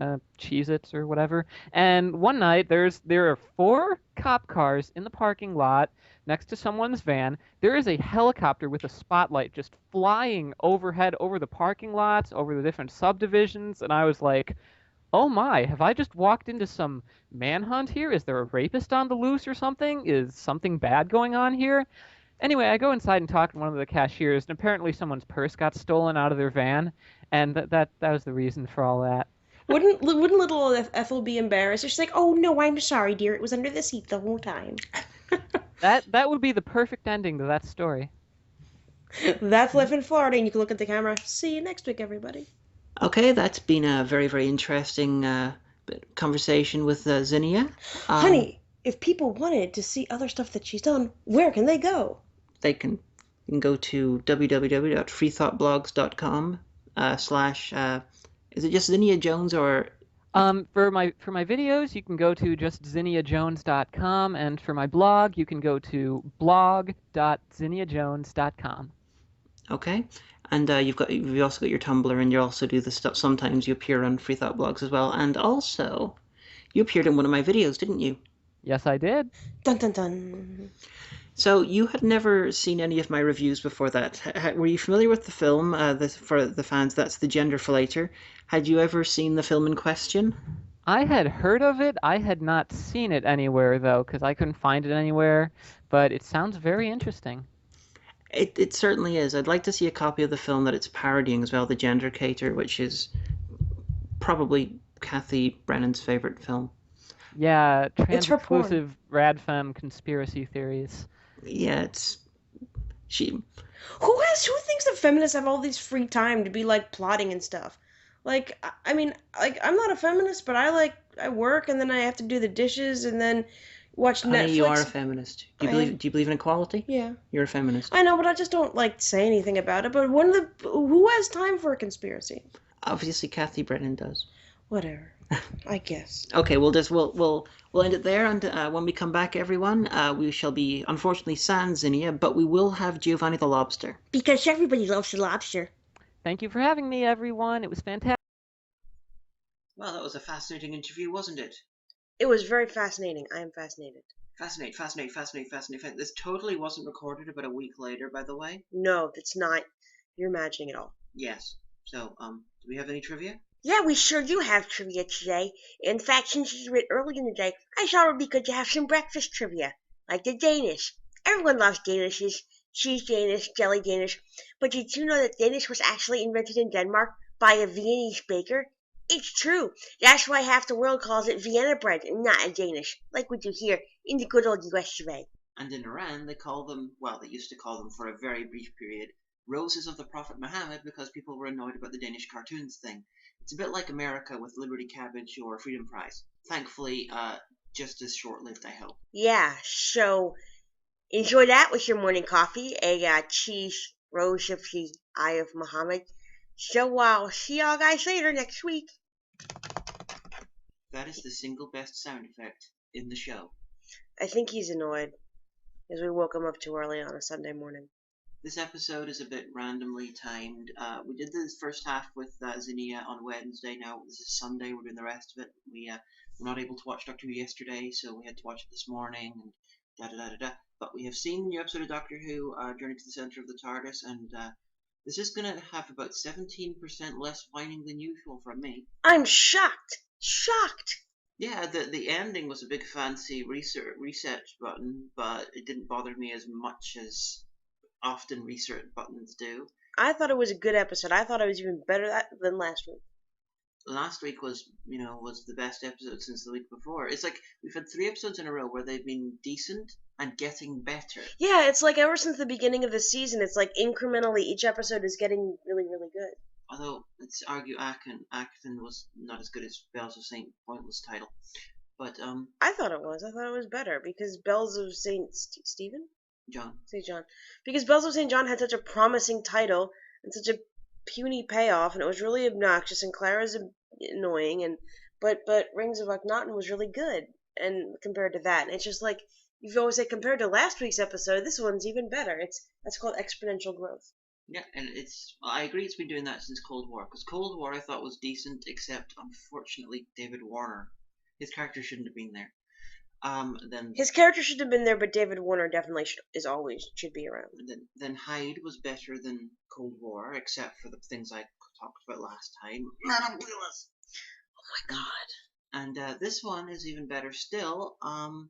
[SPEAKER 3] Cheez-Its or whatever. And one night there are 4 cop cars in the parking lot next to someone's van. There is a helicopter with a spotlight just flying overhead over the parking lots, over the different subdivisions, and I was like, oh my, have I just walked into some manhunt here? Is there a rapist on the loose or something? Is something bad going on here? Anyway, I go inside and talk to one of the cashiers, and apparently someone's purse got stolen out of their van, and that was the reason for all that.
[SPEAKER 2] Wouldn't little Ethel be embarrassed? She's like, "Oh no, I'm sorry, dear. It was under the seat the whole time."
[SPEAKER 3] That would be the perfect ending to that story.
[SPEAKER 2] That's life in Florida, and you can look at the camera. See you next week, everybody.
[SPEAKER 1] Okay, that's been a very, very interesting conversation with Zinnia.
[SPEAKER 2] Honey, if people wanted to see other stuff that she's done, where can they go?
[SPEAKER 1] They can go to www.freethoughtblogs.com / is it just Zinnia Jones or
[SPEAKER 3] For my videos, you can go to just zinniajones.com, and for my blog, you can go to blog.zinniajones.com.
[SPEAKER 1] Okay, and you've also got your Tumblr, and you also do the stuff. Sometimes you appear on Free Thought blogs as well, and also you appeared in one of my videos, didn't you?
[SPEAKER 3] Yes, I did.
[SPEAKER 2] Dun dun dun.
[SPEAKER 1] So you had never seen any of my reviews before that. Were you familiar with the film? For the fans, that's The Genderflator. Had you ever seen the film in question?
[SPEAKER 3] I had heard of it. I had not seen it anywhere, though, because I couldn't find it anywhere, but it sounds very interesting.
[SPEAKER 1] It certainly is. I'd like to see a copy of the film that it's parodying as well, The Gendercator, which is probably Kathy Brennan's favorite film.
[SPEAKER 3] Yeah,
[SPEAKER 2] It's for porn.
[SPEAKER 3] trans-exclusive radfem conspiracy theories.
[SPEAKER 1] Yeah, she.
[SPEAKER 2] Who thinks that feminists have all this free time to be like plotting and stuff? Like, I mean, like I'm not a feminist, but I work and then I have to do the dishes and then watch
[SPEAKER 1] Honey,
[SPEAKER 2] Netflix.
[SPEAKER 1] you are a feminist. Do you believe in equality?
[SPEAKER 2] Yeah.
[SPEAKER 1] You're a feminist.
[SPEAKER 2] I know, but I just don't like say anything about it. But who has time for a conspiracy?
[SPEAKER 1] Obviously, Kathy Brennan does.
[SPEAKER 2] Whatever. I guess.
[SPEAKER 1] Okay, we'll end it there, and when we come back, everyone, we shall be unfortunately sans Zinnia, but we will have Giovanni the Lobster.
[SPEAKER 2] Because everybody loves the lobster.
[SPEAKER 3] Thank you for having me, everyone. It was fantastic.
[SPEAKER 1] Well, that was a fascinating interview, wasn't it?
[SPEAKER 2] It was very fascinating. I am fascinated.
[SPEAKER 1] Fascinating. This totally wasn't recorded about a week later, by the way.
[SPEAKER 2] No, that's not. You're imagining it all.
[SPEAKER 1] Yes. So, do we have any trivia?
[SPEAKER 2] Yeah, we sure do have trivia today. In fact, since it's a bit early in the day, I thought it would be good to have some breakfast trivia, like the Danish. Everyone loves Danishes, cheese Danish, jelly Danish. But did you know that Danish was actually invented in Denmark by a Viennese baker? It's true. That's why half the world calls it Vienna bread and not a Danish, like we do here in the good old US of A.
[SPEAKER 1] And in Iran, they used to call them for a very brief period, Roses of the Prophet Muhammad, because people were annoyed about the Danish cartoons thing. It's a bit like America with Liberty Cabbage or Freedom Fries. Thankfully, just as short-lived, I hope.
[SPEAKER 2] Yeah, so enjoy that with your morning coffee, a cheese rose of the Eye of Muhammad. So I'll see y'all guys later next week.
[SPEAKER 1] That is the single best sound effect in the show.
[SPEAKER 2] I think he's annoyed, as we woke him up too early on a Sunday morning.
[SPEAKER 1] This episode is a bit randomly timed. We did the first half with Zinnia on Wednesday. Now this is Sunday. We're doing the rest of it. We were not able to watch Doctor Who yesterday, so we had to watch it this morning. And da. But we have seen the new episode of Doctor Who, Journey to the Center of the TARDIS, and this is going to have about 17% less whining than usual from me.
[SPEAKER 2] I'm shocked. Shocked.
[SPEAKER 1] Yeah, the ending was a big fancy reset button, but it didn't bother me as much as often reset buttons do.
[SPEAKER 2] I thought it was a good episode. I thought it was even better than last week.
[SPEAKER 1] Last week was the best episode since the week before. It's like we've had 3 episodes in a row where they've been decent and getting better.
[SPEAKER 2] Yeah, it's like ever since the beginning of the season, it's like incrementally each episode is getting really, really good.
[SPEAKER 1] Although, let's argue Acton was not as good as Bells of St. Pointless title. But,
[SPEAKER 2] I thought it was. I thought it was better because Bells of St. Stephen?
[SPEAKER 1] John.
[SPEAKER 2] St. John. Because Bells of St. John had such a promising title and such a puny payoff, and it was really obnoxious, and Clara's annoying, but Rings of Akhenaten was really good, and compared to that, and it's just like, you've always said compared to last week's episode, this one's even better. That's called exponential growth.
[SPEAKER 1] Yeah, and I agree it's been doing that since Cold War, because Cold War I thought was decent, except then David Warner. His character shouldn't have been there.
[SPEAKER 2] His character should have been there, but David Warner definitely should be around.
[SPEAKER 1] Then Hyde was better than Cold War, except for the things I talked about last time. Madam Willis!
[SPEAKER 2] Oh my god.
[SPEAKER 1] And this one is even better still. I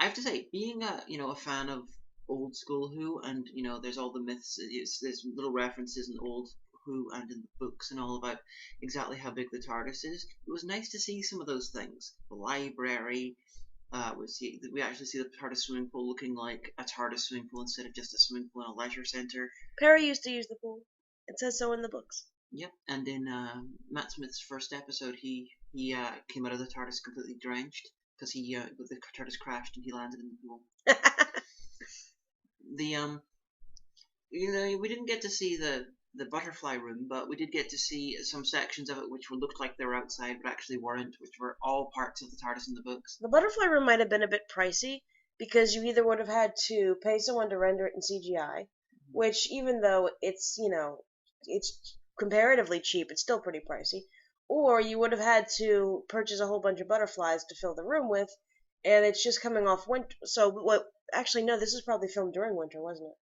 [SPEAKER 1] have to say, being a fan of old school Who, and there's all the myths. There's little references in old Who and in the books and all about exactly how big the TARDIS is. It was nice to see some of those things. The library. We actually see the TARDIS swimming pool looking like a TARDIS swimming pool instead of just a swimming pool in a leisure centre.
[SPEAKER 2] Perry used to use the pool. It says so in the books.
[SPEAKER 1] Yep, and in Matt Smith's first episode, he came out of the TARDIS completely drenched because the TARDIS crashed and he landed in the pool. We didn't get to see the the butterfly room, but we did get to see some sections of it which looked like they were outside, but actually weren't, which were all parts of the TARDIS in the books.
[SPEAKER 2] The butterfly room might have been a bit pricey because you either would have had to pay someone to render it in CGI, which even though it's it's comparatively cheap, it's still pretty pricey, or you would have had to purchase a whole bunch of butterflies to fill the room with, and it's just coming off winter. So what? Actually, no, this is probably filmed during winter, wasn't it?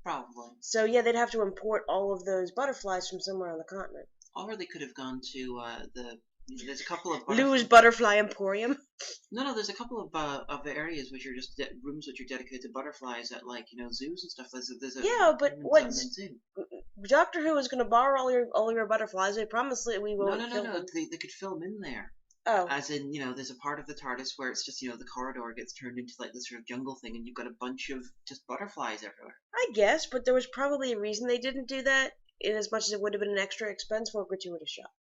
[SPEAKER 1] Probably.
[SPEAKER 2] So yeah, they'd have to import all of those butterflies from somewhere on the continent.
[SPEAKER 1] Or they could have gone to there's a couple of
[SPEAKER 2] Lou's Butterfly Emporium.
[SPEAKER 1] No, there's a couple of areas which are just rooms which are dedicated to butterflies at zoos and stuff. There's a
[SPEAKER 2] Yeah, but what
[SPEAKER 1] zoo.
[SPEAKER 2] Doctor Who is going to borrow all your butterflies? They promise that we won't kill
[SPEAKER 1] No.
[SPEAKER 2] them.
[SPEAKER 1] They could film in there.
[SPEAKER 2] Oh.
[SPEAKER 1] As in, there's a part of the TARDIS where it's just, the corridor gets turned into like this sort of jungle thing, and you've got a bunch of just butterflies everywhere.
[SPEAKER 2] I guess, but there was probably a reason they didn't do that, in as much as it would have been an extra expense for a gratuitous shot.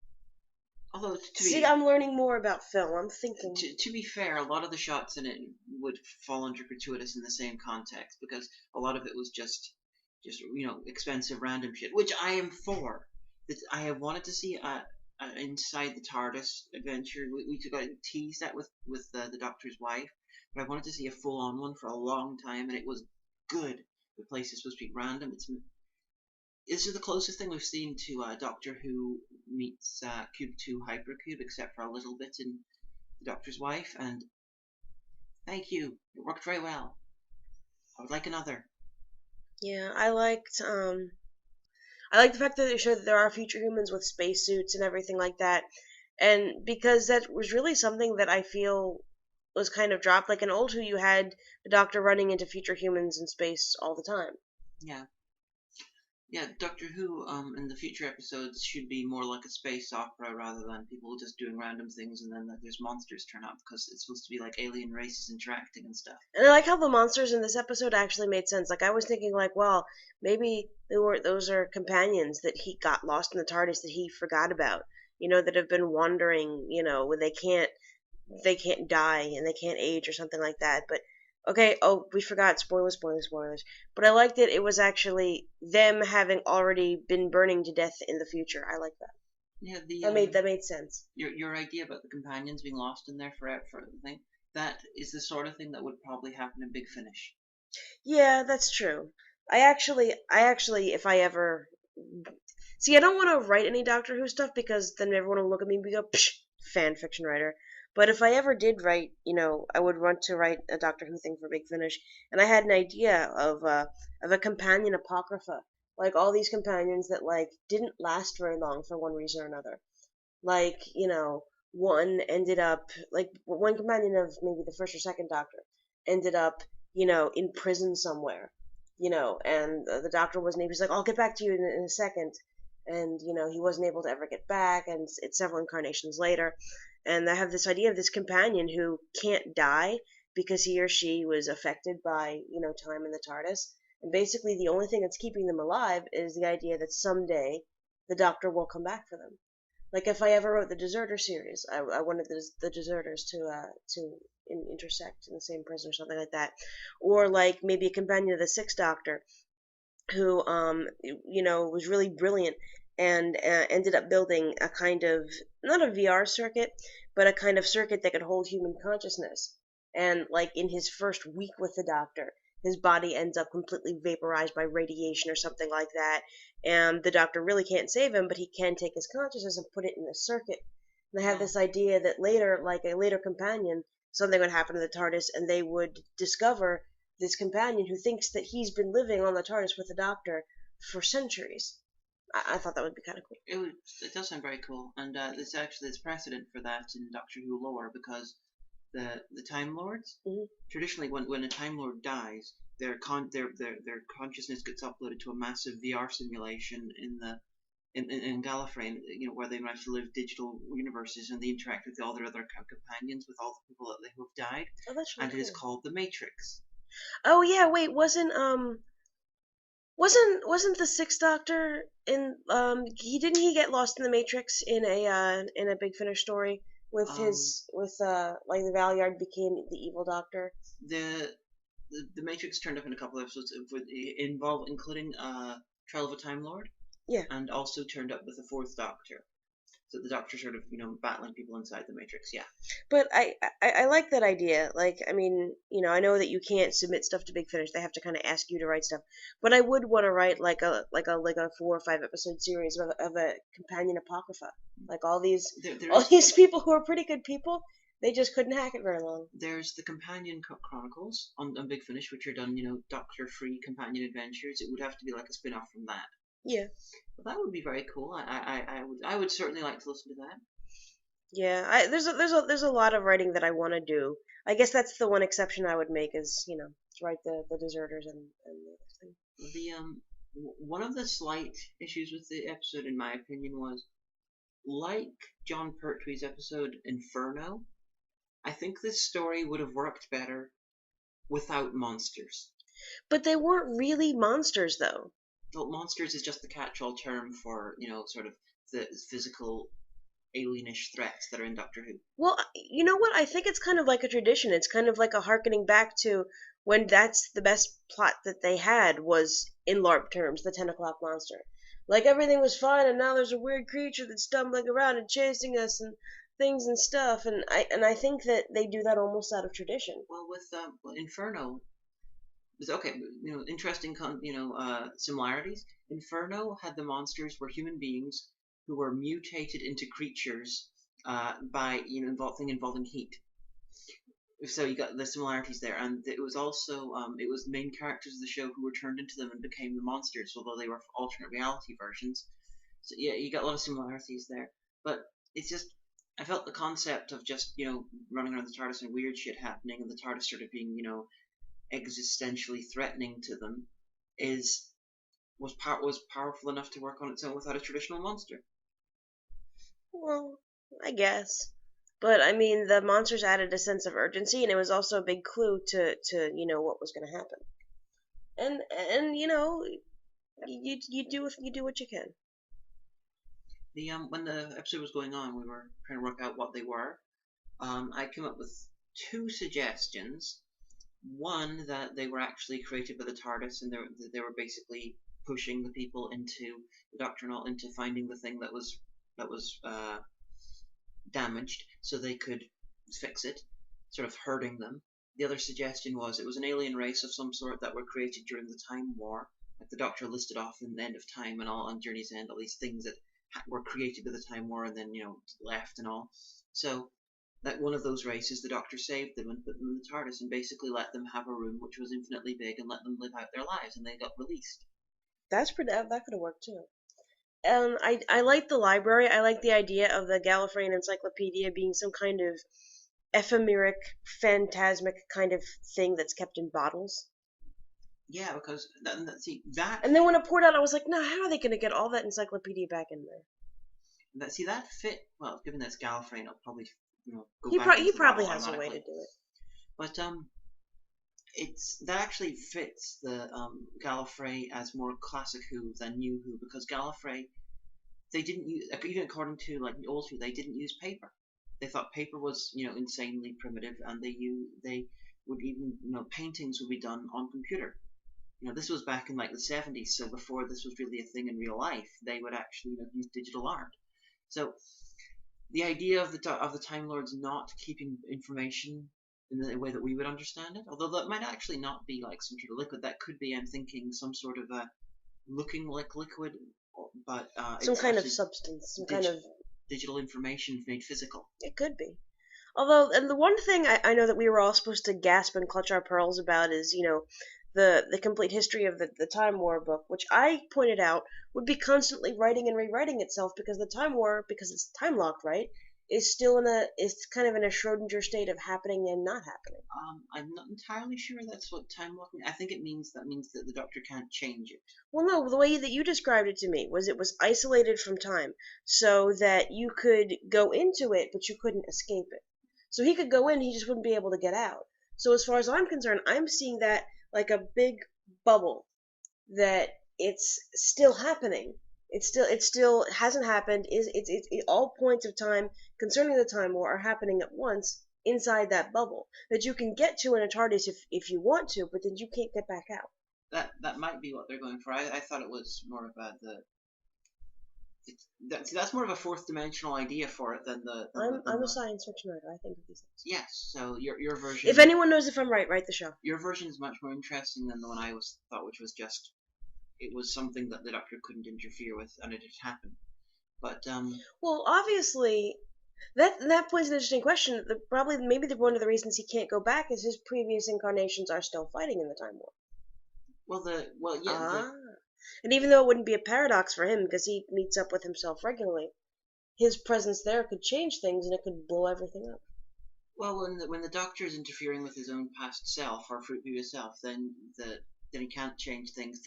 [SPEAKER 1] Although,
[SPEAKER 2] I'm learning more about film. I'm thinking.
[SPEAKER 1] To be fair, a lot of the shots in it would fall under gratuitous in the same context, because a lot of it was just expensive random shit, which I am for. I have wanted to see inside the TARDIS adventure. We teased that with the Doctor's wife, but I wanted to see a full-on one for a long time, and it was good. The place is supposed to be random. This is the closest thing we've seen to Doctor Who meets Cube 2 Hypercube, except for a little bit in the Doctor's wife, and thank you. It worked very well. I would like another.
[SPEAKER 2] Yeah, I liked the fact that they showed that there are future humans with spacesuits and everything like that. And because that was really something that I feel was kind of dropped. Like in Old Who, you had the Doctor running into future humans in space all the time.
[SPEAKER 1] Yeah. Yeah, Doctor Who in the future episodes should be more like a space opera rather than people just doing random things and then there's monsters turn up, because it's supposed to be like alien races interacting and stuff.
[SPEAKER 2] And I like how the monsters in this episode actually made sense. Like I was thinking, like, well, maybe those are companions that he got lost in the TARDIS that he forgot about. That have been wandering. Where they can't die and they can't age or something like that. But okay, we forgot. Spoilers. But I liked it. It was actually them having already been burning to death in the future. I like that.
[SPEAKER 1] Yeah,
[SPEAKER 2] that made sense.
[SPEAKER 1] Your idea about the companions being lost in there forever, for the thing, that is the sort of thing that would probably happen in Big Finish.
[SPEAKER 2] Yeah, that's true. I actually, if I ever see, I don't want to write any Doctor Who stuff because then everyone will look at me and go, "Psh, fan fiction writer." But if I ever did write, I would want to write a Doctor Who thing for Big Finish, and I had an idea of a companion apocrypha, like all these companions that didn't last very long for one reason or another. Like one ended up one companion of maybe the first or second Doctor ended up in prison somewhere, and the Doctor wasn't able. He's like, "I'll get back to you in a second," and he wasn't able to ever get back, and it's several incarnations later. And I have this idea of this companion who can't die because he or she was affected by, time in the TARDIS. And basically the only thing that's keeping them alive is the idea that someday the Doctor will come back for them. Like if I ever wrote the Deserter series, I wanted the Deserters to intersect in the same prison or something like that. Or like maybe a companion of the Sixth Doctor who, was really brilliant and ended up building a kind of, not a VR circuit, but a kind of circuit that could hold human consciousness. And in his first week with the Doctor, his body ends up completely vaporized by radiation or something like that. And the Doctor really can't save him, but he can take his consciousness and put it in a circuit. And I have this idea that later, a later companion, something would happen to the TARDIS and they would discover this companion who thinks that he's been living on the TARDIS with the Doctor for centuries. I thought that would be kind of cool.
[SPEAKER 1] It does sound very cool, and there's precedent for that in Doctor Who lore, because the Time Lords, traditionally when a Time Lord dies, their consciousness gets uploaded to a massive VR simulation in Gallifrey, where they actually live digital universes and they interact with all their other companions, with all the people that who have died.
[SPEAKER 2] Oh, that's really
[SPEAKER 1] cool. It is called the Matrix.
[SPEAKER 2] Oh yeah, wait, wasn't the Sixth Doctor in he get lost in the Matrix in a Big Finish story with the Valeyard became the evil Doctor?
[SPEAKER 1] The Matrix turned up in a couple episodes including Trial of a Time Lord.
[SPEAKER 2] Yeah.
[SPEAKER 1] and also turned up with the Fourth Doctor. So the Doctor sort of, battling people inside the Matrix. Yeah.
[SPEAKER 2] But I like that idea. Like, I mean, I know that you can't submit stuff to Big Finish. They have to kind of ask you to write stuff. But I would want to write like a 4 or 5 episode series of a companion apocrypha. Like all these people who are pretty good people, they just couldn't hack it very long.
[SPEAKER 1] There's the companion chronicles on Big Finish, which are done, Doctor-free companion adventures. It would have to be like a spin-off from that.
[SPEAKER 2] Yeah.
[SPEAKER 1] But that would be very cool. I would certainly like to listen to that.
[SPEAKER 2] Yeah, there's a lot of writing that I want to do. I guess that's the one exception I would make is to write the deserters and the other thing.
[SPEAKER 1] One of the slight issues with the episode, in my opinion, was like John Pertwee's episode Inferno. I think this story would have worked better without monsters.
[SPEAKER 2] But they weren't really monsters, though.
[SPEAKER 1] Well, monsters is just the catch-all term for sort of the physical alienish threats that are in Doctor Who.
[SPEAKER 2] Well, you know what? I think it's kind of like a tradition. It's kind of like a harkening back to when that's the best plot that they had was, in LARP terms, the 10 o'clock monster. Like, everything was fine, and now there's a weird creature that's stumbling around and chasing us and things and stuff. And I think that they do that almost out of tradition.
[SPEAKER 1] Well, with Inferno, it's okay. Interesting similarities. Inferno had the monsters were human beings who were mutated into creatures by involving heat. So you got the similarities there, and it was also it was the main characters of the show who were turned into them and became the monsters, although they were alternate reality versions. So yeah, you got a lot of similarities there. But it's just I felt the concept of just running around the TARDIS and weird shit happening, and the TARDIS sort of being existentially threatening to them was powerful enough to work on its own without a traditional monster.
[SPEAKER 2] Well, I guess. But I mean, the monsters added a sense of urgency, and it was also a big clue to what was going to happen. And you do what you can.
[SPEAKER 1] When the episode was going on, we were trying to work out what they were. I came up with 2 suggestions. One, that they were actually created by the TARDIS, and they were basically pushing the people into the Doctor and all into finding the thing that was damaged, so they could fix it, sort of hurting them. The other suggestion was it was an alien race of some sort that were created during the Time War. Like the Doctor listed off in the End of Time and all on Journey's End all these things that were created by the Time War and then left and all. So that one of those races, the Doctor saved them and put them in the TARDIS and basically let them have a room which was infinitely big and let them live out their lives, and they got released.
[SPEAKER 2] That could have worked too. I like the library. I like the idea of the Gallifreyan Encyclopedia being some kind of ephemeric, phantasmic kind of thing that's kept in bottles.
[SPEAKER 1] Yeah, because that.
[SPEAKER 2] And then when it poured out, I was like, "No, how are they going to get all that encyclopedia back in there?"
[SPEAKER 1] That fit well. Given that it's Gallifreyan, it'll probably go
[SPEAKER 2] he
[SPEAKER 1] back.
[SPEAKER 2] He probably has a way to do it.
[SPEAKER 1] But that actually fits the Gallifrey as more classic Who than New Who, because Gallifrey, they didn't use, even according to like the old Who, they didn't use paper. They thought paper was insanely primitive, and they would even paintings would be done on computer. This was back in like the 70s, so before this was really a thing in real life, they would actually use digital art. So the idea of the Time Lords not keeping information in the way that we would understand it, although that might actually not be like some sort of liquid. That could be, I'm thinking, some sort of a looking like liquid, but
[SPEAKER 2] some kind of substance, some kind of
[SPEAKER 1] digital information made physical.
[SPEAKER 2] It could be. Although, and the one thing I know that we were all supposed to gasp and clutch our pearls about is, the complete history of the Time War book, which I pointed out would be constantly writing and rewriting itself because the Time War, because it's time locked, right, is kind of in a Schrodinger state of happening and not happening.
[SPEAKER 1] I'm not entirely sure that's what time lock means. I think it means that the Doctor can't change it.
[SPEAKER 2] Well, no, the way that you described it to me was it was isolated from time, so that you could go into it, but you couldn't escape it. So he could go in, he just wouldn't be able to get out. So as far as I'm concerned, I'm seeing that like a big bubble that it's still happening. It still hasn't happened. All points of time concerning the Time War are happening at once inside that bubble that you can get to in a TARDIS if you want to, but then you can't get back out.
[SPEAKER 1] That might be what they're going for. I thought it was more about That's more of a fourth dimensional idea for it than the.
[SPEAKER 2] I'm a science fiction writer. I think of these things.
[SPEAKER 1] Yes, so your version.
[SPEAKER 2] If anyone knows if I'm right, write the show.
[SPEAKER 1] Your version is much more interesting than the one I thought, which was just it was something that the Doctor couldn't interfere with, and it had happened. But
[SPEAKER 2] Well, obviously, that points an interesting question. Maybe one of the reasons he can't go back is his previous incarnations are still fighting in the Time War. And even though it wouldn't be a paradox for him because he meets up with himself regularly, his presence there could change things and it could blow everything up.
[SPEAKER 1] Well, when the Doctor is interfering with his own past self or previous self, then he can't change things.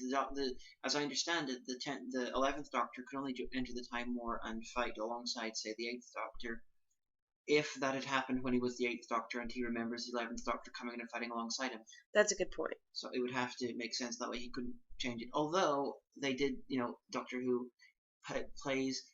[SPEAKER 1] As I understand it, the 11th Doctor could only enter the Time War and fight alongside, say, the 8th Doctor, if that had happened when he was the 8th Doctor and he remembers the 11th Doctor coming in and fighting alongside him.
[SPEAKER 2] That's a good point.
[SPEAKER 1] So it would have to make sense that way. He couldn't change it. Although they did, Doctor Who plays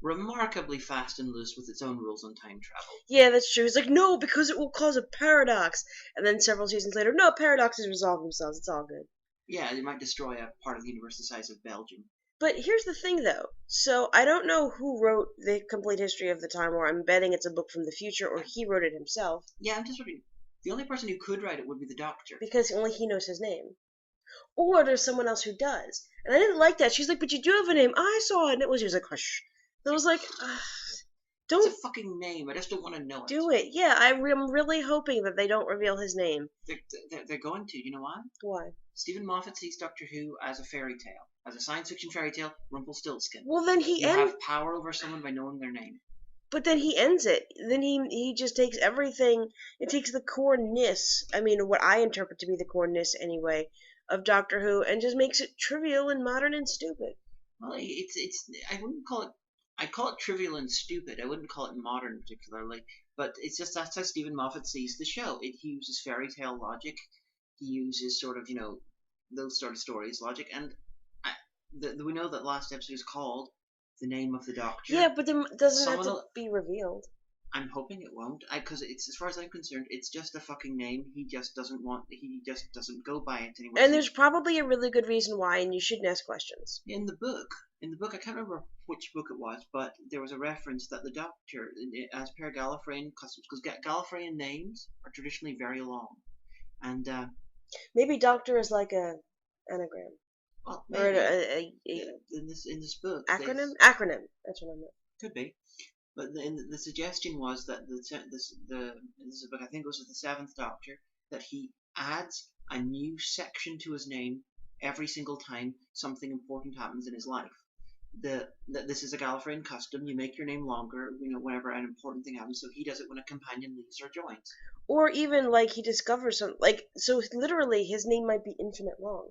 [SPEAKER 1] remarkably fast and loose with its own rules on time travel.
[SPEAKER 2] Yeah, that's true. It's like, no, because it will cause a paradox. And then several seasons later, no, paradoxes resolve themselves. It's all good.
[SPEAKER 1] Yeah, it might destroy a part of the universe the size of Belgium.
[SPEAKER 2] But here's the thing, though. So I don't know who wrote the complete history of the Time War. I'm betting it's a book from the future, or he wrote it himself.
[SPEAKER 1] Yeah, I'm just wondering. The only person who could write it would be the Doctor.
[SPEAKER 2] Because only he knows his name. Or there's someone else who does. And I didn't like that. She's like, but you do have a name. I saw it. And it was, she was like, hush. I was like, don't.
[SPEAKER 1] It's a fucking name. I just don't want to know it.
[SPEAKER 2] Do it. Yeah, I'm really hoping that they don't reveal his name.
[SPEAKER 1] They're going to. You know why?
[SPEAKER 2] Why?
[SPEAKER 1] Stephen Moffat sees Doctor Who as a fairy tale. As a science fiction fairy tale, Rumpelstiltskin.
[SPEAKER 2] Well, then
[SPEAKER 1] you have power over someone by knowing their name.
[SPEAKER 2] But then he ends it. Then he just takes everything. It takes the core-ness. I mean, what I interpret to be the core-ness anyway of Doctor Who, and just makes it trivial and modern and stupid.
[SPEAKER 1] Well, it's. I wouldn't call it. I'd call it trivial and stupid. I wouldn't call it modern particularly. But it's just that's how Stephen Moffat sees the show. He uses fairy tale logic. He uses sort of those sort of stories logic, and we know that last episode is called The Name of the Doctor.
[SPEAKER 2] Yeah, but then doesn't have to be revealed.
[SPEAKER 1] I'm hoping it won't. Because it's, as far as I'm concerned, it's just a fucking name. He just doesn't go by it anymore.
[SPEAKER 2] And there's probably a really good reason why, and you shouldn't ask questions.
[SPEAKER 1] In the book, I can't remember which book it was, but there was a reference that the Doctor, as per Gallifreyan customs, because Gallifreyan names are traditionally very long, and
[SPEAKER 2] maybe Doctor is like a anagram.
[SPEAKER 1] Well, maybe. Or in this book.
[SPEAKER 2] Acronym? Acronym. That's what I meant.
[SPEAKER 1] Could be. But the suggestion was that this is a book, I think it was with the 7th Doctor, that he adds a new section to his name every single time something important happens in his life. That this is a Gallifreyan custom. You make your name longer, whenever an important thing happens. So he does it when a companion leaves or joins.
[SPEAKER 2] Or even like he discovers something. So literally his name might be infinite long.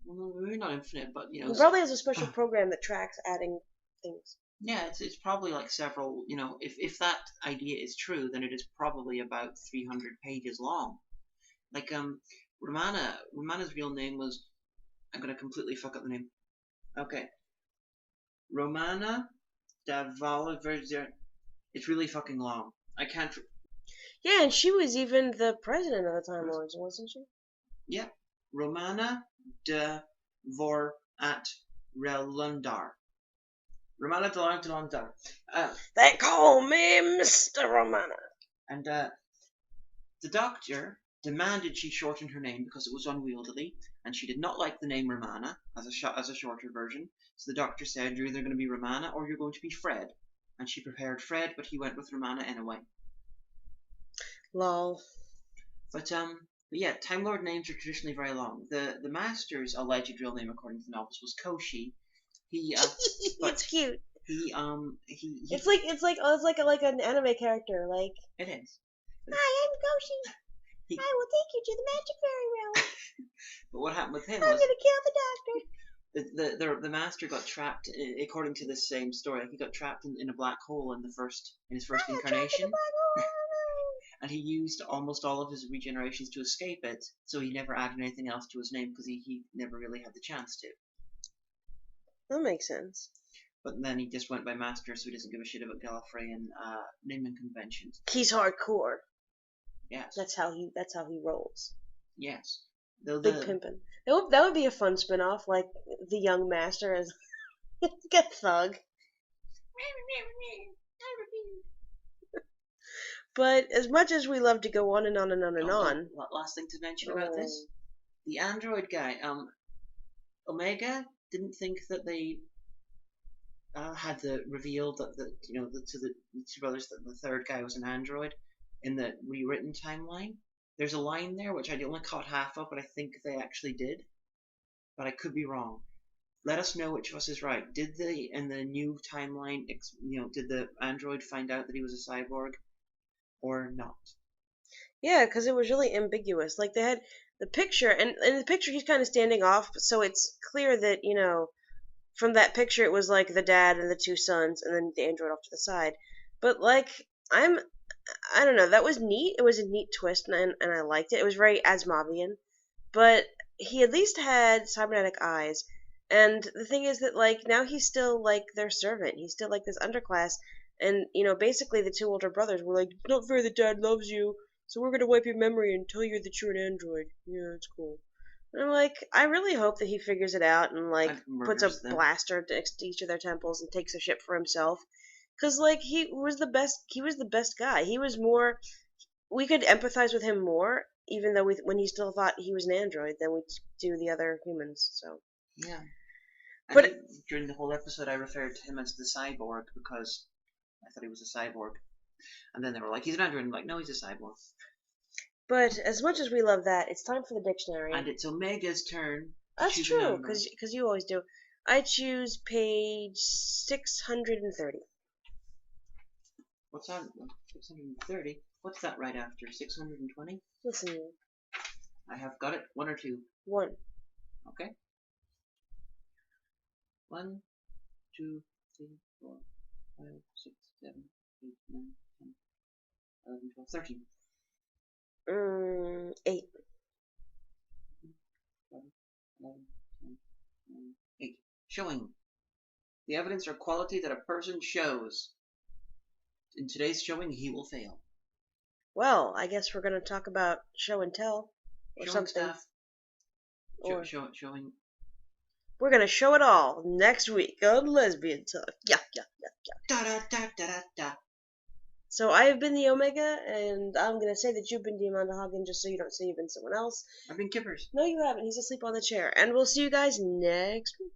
[SPEAKER 1] Well, maybe not infinite, but
[SPEAKER 2] He probably has a special program that tracks adding things.
[SPEAKER 1] Yeah, it's probably like several. If that idea is true, then it is probably about 300 pages long. Like Romana's real name was. I'm gonna completely fuck up the name. Okay. Romana Davalaverzer. It's really fucking long. I can't.
[SPEAKER 2] Yeah, and she was even the president of the Time Lords, wasn't she?
[SPEAKER 1] Yeah. Romana de Vor at Relundar. Romana de Relundar.
[SPEAKER 2] They call me Mr. Romana.
[SPEAKER 1] And the Doctor demanded she shorten her name because it was unwieldy, and she did not like the name Romana as a shorter version. So the Doctor said, "You're either going to be Romana or you're going to be Fred." And she prepared Fred, but he went with Romana anyway.
[SPEAKER 2] Lol.
[SPEAKER 1] But yeah, Time Lord names are traditionally very long. The Master's alleged real name, according to the novels, was Koshi.
[SPEAKER 2] It's cute.
[SPEAKER 1] It's
[SPEAKER 2] like an anime character. Like
[SPEAKER 1] it is.
[SPEAKER 2] Hi, I'm Koshi. I will take you to the magic fairy realm.
[SPEAKER 1] But what happened with him
[SPEAKER 2] I'm
[SPEAKER 1] was
[SPEAKER 2] gonna kill the Doctor.
[SPEAKER 1] The Master got trapped, according to this same story. He got trapped in a black hole in his first incarnation. And he used almost all of his regenerations to escape it, so he never added anything else to his name because he never really had the chance to.
[SPEAKER 2] That makes sense.
[SPEAKER 1] But then he just went by Master, so he doesn't give a shit about Gallifreyan naming conventions.
[SPEAKER 2] He's hardcore.
[SPEAKER 1] Yes.
[SPEAKER 2] That's how he rolls.
[SPEAKER 1] Yes.
[SPEAKER 2] Big pimpin'. That would be a fun spin-off, like the young Master as a thug. But as much as we love to go on and on and on and on.
[SPEAKER 1] Last thing to mention about this: the android guy, Omega didn't think that they had revealed that to the two brothers that the third guy was an android in the rewritten timeline. There's a line there which I only caught half of, but I think they actually did. But I could be wrong. Let us know which of us is right. Did they, in the new timeline, did the android find out that he was a cyborg or not?
[SPEAKER 2] Yeah, because it was really ambiguous. Like they had the picture, and in the picture he's kind of standing off, so it's clear that from that picture it was like the dad and the two sons, and then the android off to the side. But like I don't know, that was neat. It was a neat twist, and I liked it. It was very Asimovian, but he at least had cybernetic eyes. And the thing is that like now he's still like their servant. He's still like this underclass, and basically the two older brothers were like, "It's not fair that Dad loves you, so we're gonna wipe your memory and tell you that you're an android." Yeah, it's cool. And I'm like, I really hope that he figures it out and like puts a blaster next to each of their temples and takes a ship for himself. Cause like he was the best. He was the best guy. He was more. We could empathize with him more, even though when he still thought he was an android, than we do the other humans. So
[SPEAKER 1] yeah.
[SPEAKER 2] But
[SPEAKER 1] during the whole episode, I referred to him as the cyborg because I thought he was a cyborg, and then they were like, "He's an android." I'm like, "No, he's a cyborg."
[SPEAKER 2] But as much as we love that, it's time for the dictionary.
[SPEAKER 1] And it's Omega's turn.
[SPEAKER 2] That's true, because you always do. I choose page 630.
[SPEAKER 1] What's on 630? What's that right after 620?
[SPEAKER 2] Listen.
[SPEAKER 1] I have got it. 1 or 2?
[SPEAKER 2] 1.
[SPEAKER 1] Okay. 1, 2, 3, 4, 5, 6, 7, 8, 9, 10, 11, 12, 13.
[SPEAKER 2] 8.
[SPEAKER 1] 11, 10, 9, 8. Showing. The evidence or quality that a person shows. In today's showing, he will fail.
[SPEAKER 2] Well, I guess we're going to talk about show and tell or
[SPEAKER 1] showing
[SPEAKER 2] something.
[SPEAKER 1] Stuff. Showing.
[SPEAKER 2] We're going to show it all next week on Lesbian Talk. Yeah.
[SPEAKER 1] Da da da da da da.
[SPEAKER 2] So I have been the Omega, and I'm going to say that you've been Diamanda Hagen just so you don't say you've been someone else.
[SPEAKER 1] I've been Kippers.
[SPEAKER 2] No, you haven't. He's asleep on the chair. And we'll see you guys next week.